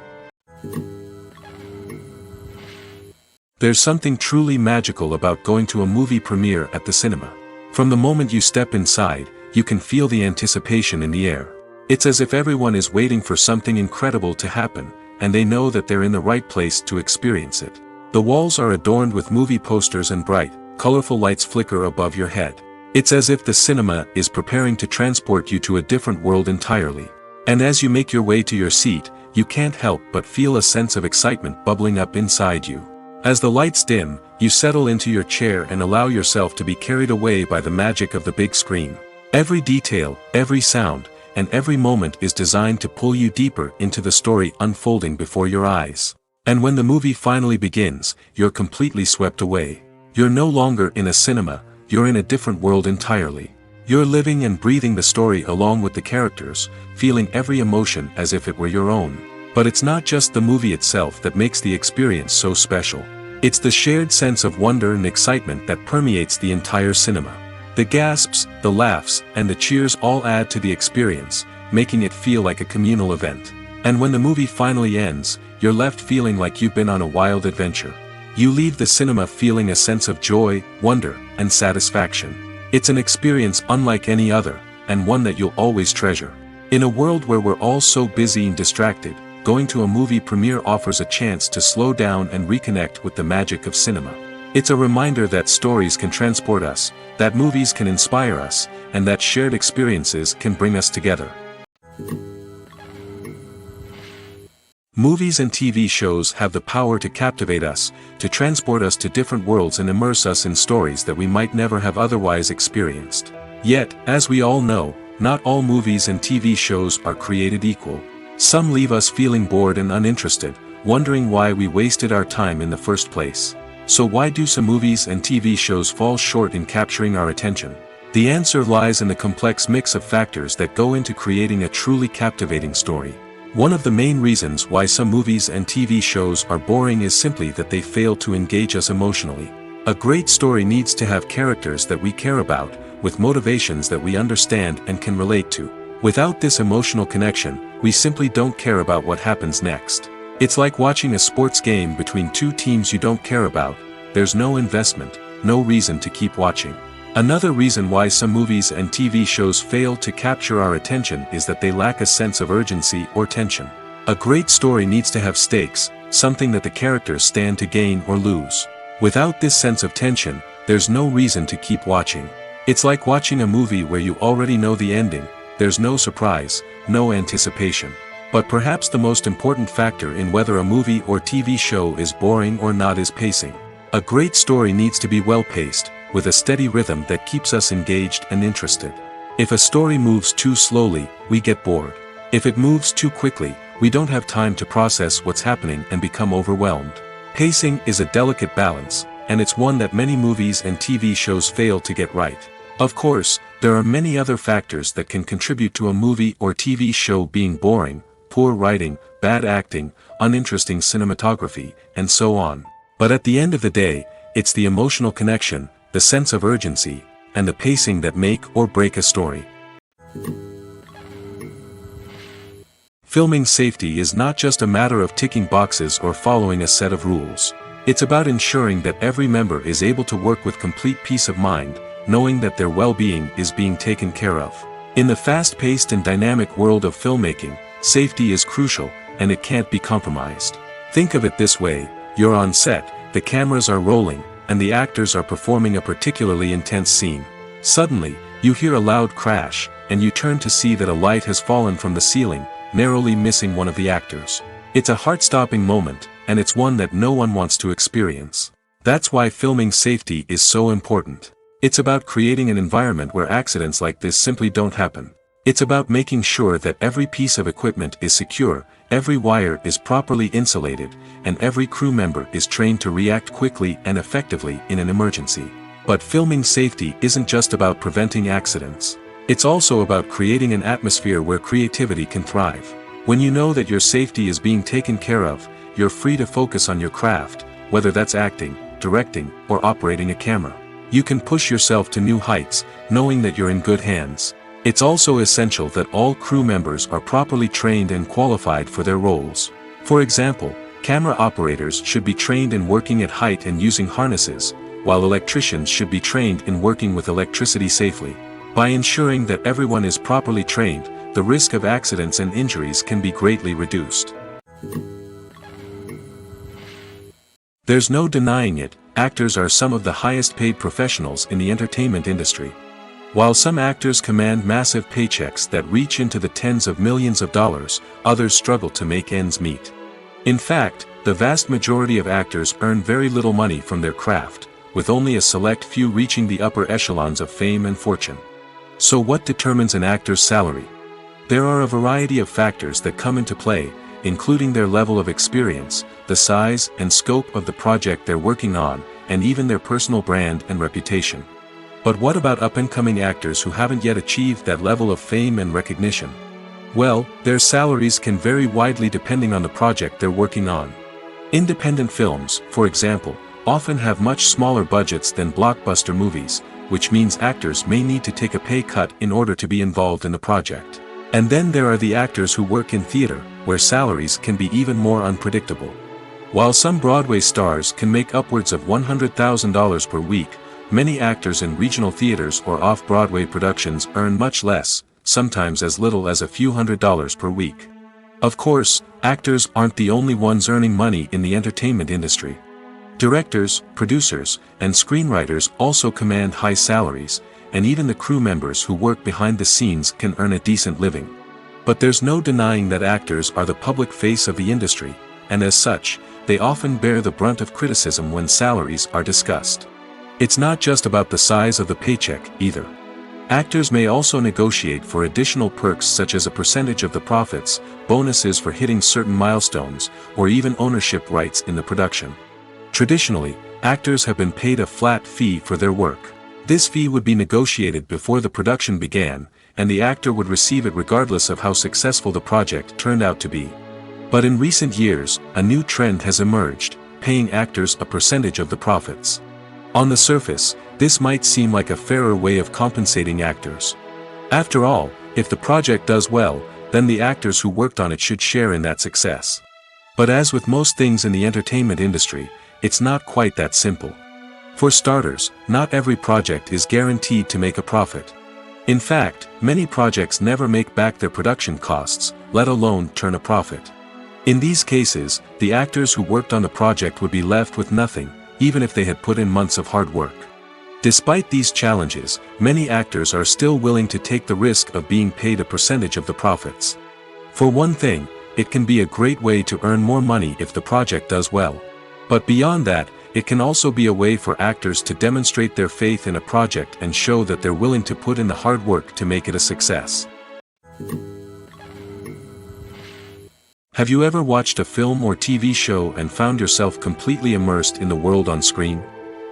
There's something truly magical about going to a movie premiere at the cinema. From the moment you step inside, you can feel the anticipation in the air. It's as if everyone is waiting for something incredible to happen, and they know that they're in the right place to experience it. The walls are adorned with movie posters and bright, colorful lights flicker above your head. It's as if the cinema is preparing to transport you to a different world entirely. And as you make your way to your seat, you can't help but feel a sense of excitement bubbling up inside you. As the lights dim, you settle into your chair and allow yourself to be carried away by the magic of the big screen. Every detail, every sound, and every moment is designed to pull you deeper into the story unfolding before your eyes. And when the movie finally begins, you're completely swept away. You're no longer in a cinema, you're in a different world entirely. You're living and breathing the story along with the characters, feeling every emotion as if it were your own. But it's not just the movie itself that makes the experience so special. It's the shared sense of wonder and excitement that permeates the entire cinema. The gasps, the laughs, and the cheers all add to the experience, making it feel like a communal event. And when the movie finally ends, you're left feeling like you've been on a wild adventure. You leave the cinema feeling a sense of joy, wonder, and satisfaction. It's an experience unlike any other, and one that you'll always treasure. In a world where we're all so busy and distracted, going to a movie premiere offers a chance to slow down and reconnect with the magic of cinema. It's a reminder that stories can transport us, that movies can inspire us, and that shared experiences can bring us together. Movies and TV shows have the power to captivate us, to transport us to different worlds and immerse us in stories that we might never have otherwise experienced. Yet, as we all know, not all movies and TV shows are created equal. Some leave us feeling bored and uninterested, wondering why we wasted our time in the first place. So why do some movies and TV shows fall short in capturing our attention? The answer lies in the complex mix of factors that go into creating a truly captivating story. One of the main reasons why some movies and TV shows are boring is simply that they fail to engage us emotionally. A great story needs to have characters that we care about, with motivations that we understand and can relate to. Without this emotional connection, we simply don't care about what happens next. It's like watching a sports game between two teams you don't care about. There's no investment, no reason to keep watching. Another reason why some movies and TV shows fail to capture our attention is that they lack a sense of urgency or tension. A great story needs to have stakes, something that the characters stand to gain or lose. Without this sense of tension, there's no reason to keep watching. It's like watching a movie where you already know the ending. There's no surprise, no anticipation. But perhaps the most important factor in whether a movie or TV show is boring or not is pacing. A great story needs to be well-paced, with a steady rhythm that keeps us engaged and interested. If a story moves too slowly, we get bored. If it moves too quickly, we don't have time to process what's happening and become overwhelmed. Pacing is a delicate balance, and it's one that many movies and TV shows fail to get right. Of course, there are many other factors that can contribute to a movie or TV show being boring: poor writing, bad acting, uninteresting cinematography, and so on. But at the end of the day, it's the emotional connection, the sense of urgency, and the pacing that make or break a story. Filming safety is not just a matter of ticking boxes or following a set of rules. It's about ensuring that every member is able to work with complete peace of mind, knowing that their well-being is being taken care of. In the fast-paced and dynamic world of filmmaking, safety is crucial, and it can't be compromised. Think of it this way: you're on set, the cameras are rolling, and the actors are performing a particularly intense scene. Suddenly, you hear a loud crash, and you turn to see that a light has fallen from the ceiling, narrowly missing one of the actors. It's a heart-stopping moment, and it's one that no one wants to experience. That's why filming safety is so important. It's about creating an environment where accidents like this simply don't happen. It's about making sure that every piece of equipment is secure, every wire is properly insulated, and every crew member is trained to react quickly and effectively in an emergency. But filming safety isn't just about preventing accidents. It's also about creating an atmosphere where creativity can thrive. When you know that your safety is being taken care of, you're free to focus on your craft, whether that's acting, directing, or operating a camera. You can push yourself to new heights, knowing that you're in good hands. It's also essential that all crew members are properly trained and qualified for their roles. For example, camera operators should be trained in working at height and using harnesses, while electricians should be trained in working with electricity safely. By ensuring that everyone is properly trained, the risk of accidents and injuries can be greatly reduced. There's no denying it, actors are some of the highest paid professionals in the entertainment industry. While some actors command massive paychecks that reach into the tens of millions of dollars, others struggle to make ends meet. In fact, the vast majority of actors earn very little money from their craft, with only a select few reaching the upper echelons of fame and fortune. So what determines an actor's salary? There are a variety of factors that come into play, including their level of experience, the size and scope of the project they're working on, and even their personal brand and reputation. But what about up-and-coming actors who haven't yet achieved that level of fame and recognition? Well, their salaries can vary widely depending on the project they're working on. Independent films, for example, often have much smaller budgets than blockbuster movies, which means actors may need to take a pay cut in order to be involved in the project. And then there are the actors who work in theater, where salaries can be even more unpredictable. While some Broadway stars can make upwards of $100,000 per week, many actors in regional theaters or off-Broadway productions earn much less, sometimes as little as a few $100s per week. Of course, actors aren't the only ones earning money in the entertainment industry. Directors, producers, and screenwriters also command high salaries, and even the crew members who work behind the scenes can earn a decent living. But there's no denying that actors are the public face of the industry, and as such, they often bear the brunt of criticism when salaries are discussed. It's not just about the size of the paycheck, either. Actors may also negotiate for additional perks such as a percentage of the profits, bonuses for hitting certain milestones, or even ownership rights in the production. Traditionally, actors have been paid a flat fee for their work. This fee would be negotiated before the production began, and the actor would receive it regardless of how successful the project turned out to be. But in recent years, a new trend has emerged, paying actors a percentage of the profits. On the surface, this might seem like a fairer way of compensating actors. After all, if the project does well, then the actors who worked on it should share in that success. But as with most things in the entertainment industry, it's not quite that simple. For starters, not every project is guaranteed to make a profit. In fact, many projects never make back their production costs, let alone turn a profit. In these cases, the actors who worked on the project would be left with nothing, even if they had put in months of hard work. Despite these challenges, many actors are still willing to take the risk of being paid a percentage of the profits. For one thing, it can be a great way to earn more money if the project does well. But beyond that, it can also be a way for actors to demonstrate their faith in a project and show that they're willing to put in the hard work to make it a success. Have you ever watched a film or TV show and found yourself completely immersed in the world on screen?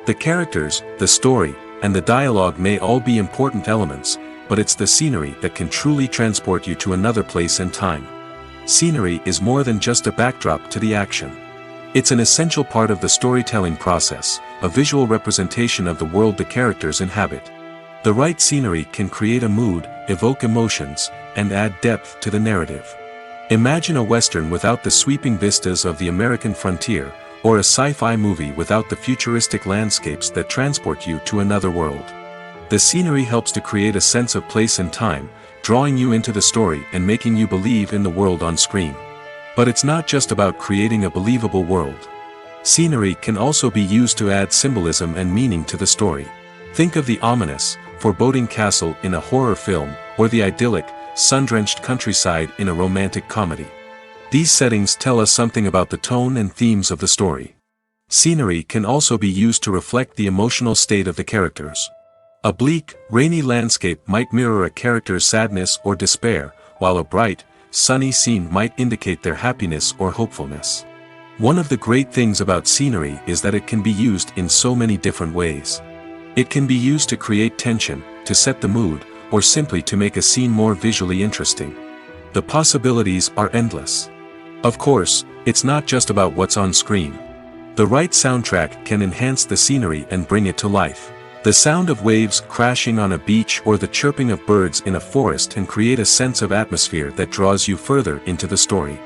The characters, the story, and the dialogue may all be important elements, but it's the scenery that can truly transport you to another place and time. Scenery is more than just a backdrop to the action. It's an essential part of the storytelling process, a visual representation of the world the characters inhabit. The right scenery can create a mood, evoke emotions, and add depth to the narrative. Imagine a Western without the sweeping vistas of the American frontier, or a sci-fi movie without the futuristic landscapes that transport you to another world. The scenery helps to create a sense of place and time, drawing you into the story and making you believe in the world on screen. But it's not just about creating a believable world. Scenery can also be used to add symbolism and meaning to the story. Think of the ominous, foreboding castle in a horror film, or the idyllic, sun-drenched countryside in a romantic comedy. These settings tell us something about the tone and themes of the story. Scenery can also be used to reflect the emotional state of the characters. A bleak, rainy landscape might mirror a character's sadness or despair, while a bright, sunny scene might indicate their happiness or hopefulness. One of the great things about scenery is that it can be used in so many different ways. It can be used to create tension, to set the mood, or simply to make a scene more visually interesting. The possibilities are endless. Of course, it's not just about what's on screen. The right soundtrack can enhance the scenery and bring it to life. The sound of waves crashing on a beach or the chirping of birds in a forest can create a sense of atmosphere that draws you further into the story.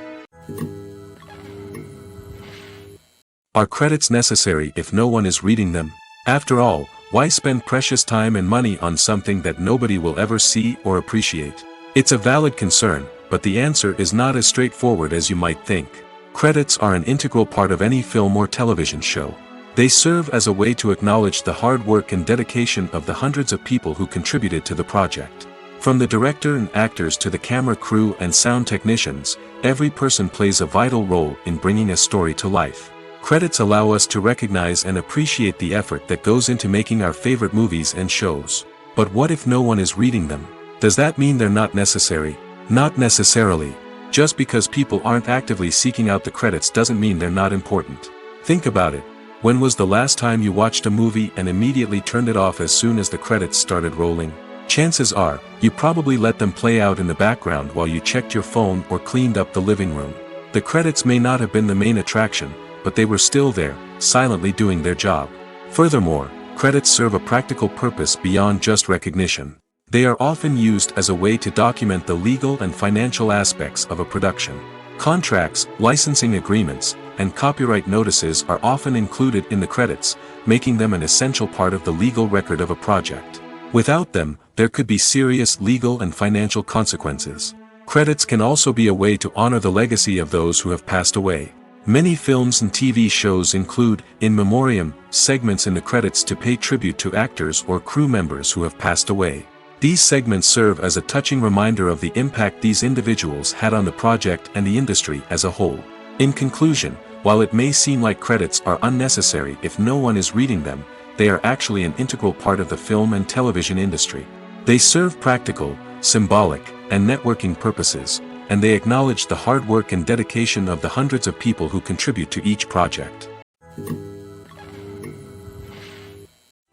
Are credits necessary if no one is reading them? After all, why spend precious time and money on something that nobody will ever see or appreciate? It's a valid concern, but the answer is not as straightforward as you might think. Credits are an integral part of any film or television show. They serve as a way to acknowledge the hard work and dedication of the hundreds of people who contributed to the project. From the director and actors to the camera crew and sound technicians, every person plays a vital role in bringing a story to life. Credits allow us to recognize and appreciate the effort that goes into making our favorite movies and shows. But what if no one is reading them? Does that mean they're not necessary? Not necessarily. Just because people aren't actively seeking out the credits doesn't mean they're not important. Think about it. When was the last time you watched a movie and immediately turned it off as soon as the credits started rolling? Chances are, you probably let them play out in the background while you checked your phone or cleaned up the living room. The credits may not have been the main attraction, but they were still there, silently doing their job. Furthermore, credits serve a practical purpose beyond just recognition. They are often used as a way to document the legal and financial aspects of a production. Contracts, licensing agreements, and copyright notices are often included in the credits, making them an essential part of the legal record of a project. Without them, there could be serious legal and financial consequences. Credits can also be a way to honor the legacy of those who have passed away. Many films and TV shows include, in memoriam, segments in the credits to pay tribute to actors or crew members who have passed away. These segments serve as a touching reminder of the impact these individuals had on the project and the industry as a whole. In conclusion, while it may seem like credits are unnecessary if no one is reading them, they are actually an integral part of the film and television industry. They serve practical, symbolic, and networking purposes, and they acknowledge the hard work and dedication of the hundreds of people who contribute to each project.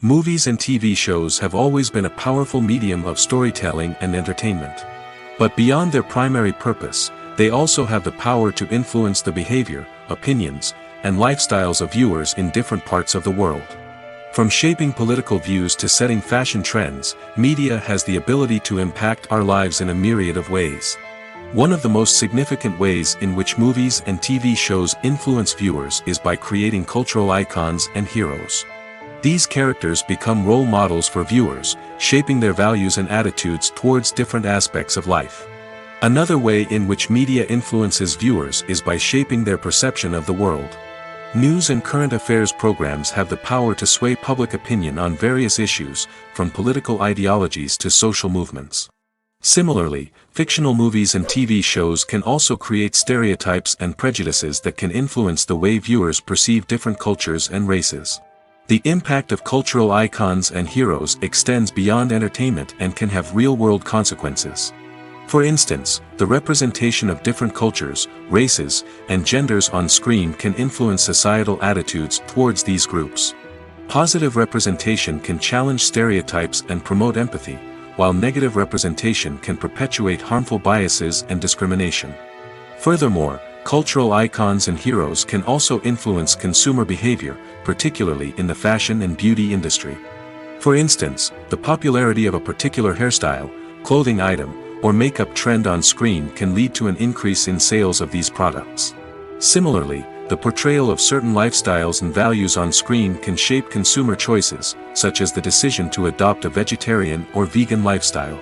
Movies and TV shows have always been a powerful medium of storytelling and entertainment. But beyond their primary purpose, they also have the power to influence the behavior, opinions, and lifestyles of viewers in different parts of the world. From shaping political views to setting fashion trends, media has the ability to impact our lives in a myriad of ways. One of the most significant ways in which movies and TV shows influence viewers is by creating cultural icons and heroes. These characters become role models for viewers, shaping their values and attitudes towards different aspects of life. Another way in which media influences viewers is by shaping their perception of the world. News and current affairs programs have the power to sway public opinion on various issues, from political ideologies to social movements. Similarly, fictional movies and TV shows can also create stereotypes and prejudices that can influence the way viewers perceive different cultures and races. The impact of cultural icons and heroes extends beyond entertainment and can have real-world consequences. For instance, the representation of different cultures, races, and genders on screen can influence societal attitudes towards these groups. Positive representation can challenge stereotypes and promote empathy, while negative representation can perpetuate harmful biases and discrimination. Furthermore, cultural icons and heroes can also influence consumer behavior, particularly in the fashion and beauty industry. For instance, the popularity of a particular hairstyle, clothing item, or makeup trend on screen can lead to an increase in sales of these products. Similarly, the portrayal of certain lifestyles and values on screen can shape consumer choices, such as the decision to adopt a vegetarian or vegan lifestyle.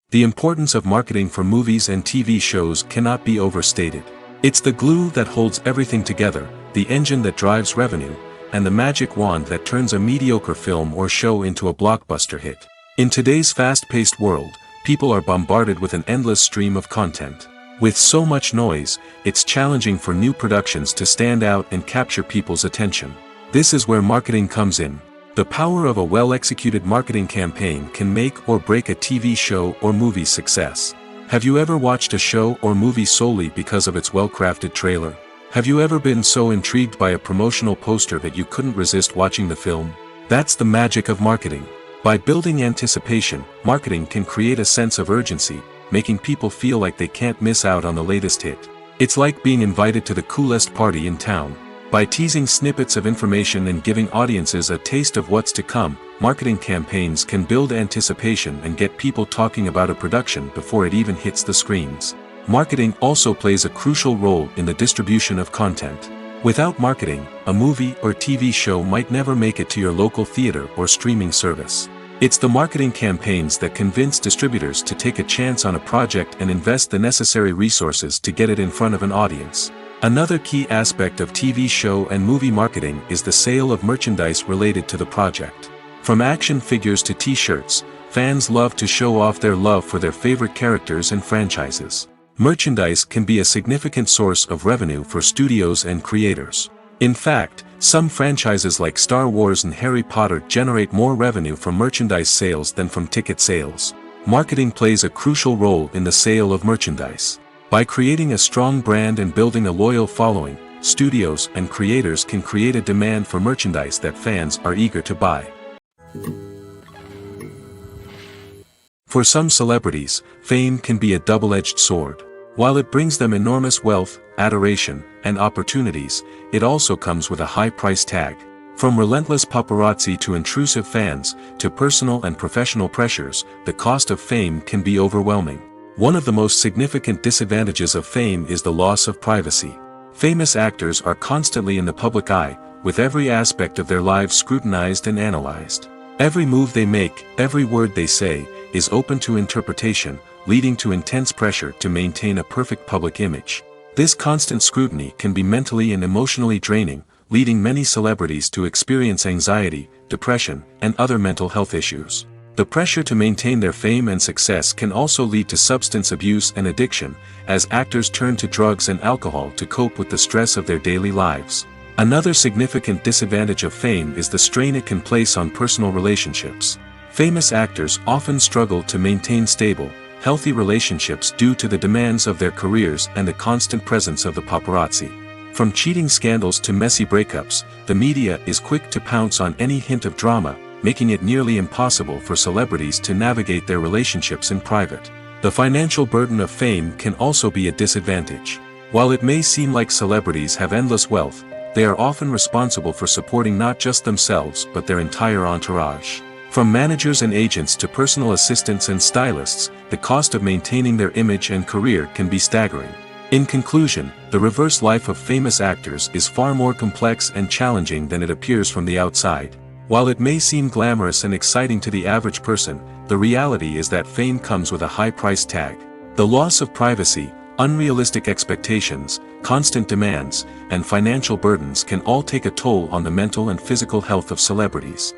The importance of marketing for movies and TV shows cannot be overstated. It's the glue that holds everything together, the engine that drives revenue, and the magic wand that turns a mediocre film or show into a blockbuster hit. In today's fast-paced world, people are bombarded with an endless stream of content. With so much noise, it's challenging for new productions to stand out and capture people's attention. This is where marketing comes in. The power of a well-executed marketing campaign can make or break a TV show or movie's success. Have you ever watched a show or movie solely because of its well-crafted trailer? Have you ever been so intrigued by a promotional poster that you couldn't resist watching the film? That's the magic of marketing. By building anticipation, marketing can create a sense of urgency, making people feel like they can't miss out on the latest hit. It's like being invited to the coolest party in town. By teasing snippets of information and giving audiences a taste of what's to come, marketing campaigns can build anticipation and get people talking about a production before it even hits the screens. Marketing also plays a crucial role in the distribution of content. Without marketing, a movie or TV show might never make it to your local theater or streaming service. It's the marketing campaigns that convince distributors to take a chance on a project and invest the necessary resources to get it in front of an audience. Another key aspect of TV show and movie marketing is the sale of merchandise related to the project. From action figures to t-shirts, fans love to show off their love for their favorite characters and franchises. Merchandise can be a significant source of revenue for studios and creators. In fact, some franchises like Star Wars and Harry Potter generate more revenue from merchandise sales than from ticket sales. Marketing plays a crucial role in the sale of merchandise. By creating a strong brand and building a loyal following, studios and creators can create a demand for merchandise that fans are eager to buy. For some celebrities, fame can be a double-edged sword. While it brings them enormous wealth, adoration, and opportunities, it also comes with a high price tag. From relentless paparazzi to intrusive fans, to personal and professional pressures, the cost of fame can be overwhelming. One of the most significant disadvantages of fame is the loss of privacy. Famous actors are constantly in the public eye, with every aspect of their lives scrutinized and analyzed. Every move they make, every word they say, is open to interpretation, leading to intense pressure to maintain a perfect public image. This constant scrutiny can be mentally and emotionally draining, leading many celebrities to experience anxiety, depression, and other mental health issues. The pressure to maintain their fame and success can also lead to substance abuse and addiction, as actors turn to drugs and alcohol to cope with the stress of their daily lives. Another significant disadvantage of fame is the strain it can place on personal relationships. Famous actors often struggle to maintain stable, healthy relationships due to the demands of their careers and the constant presence of the paparazzi. From cheating scandals to messy breakups, the media is quick to pounce on any hint of drama, making it nearly impossible for celebrities to navigate their relationships in private. The financial burden of fame can also be a disadvantage. While it may seem like celebrities have endless wealth, they are often responsible for supporting not just themselves but their entire entourage. From managers and agents to personal assistants and stylists, the cost of maintaining their image and career can be staggering. In conclusion, the reverse life of famous actors is far more complex and challenging than it appears from the outside. While it may seem glamorous and exciting to the average person, the reality is that fame comes with a high price tag. The loss of privacy, unrealistic expectations, constant demands, and financial burdens can all take a toll on the mental and physical health of celebrities.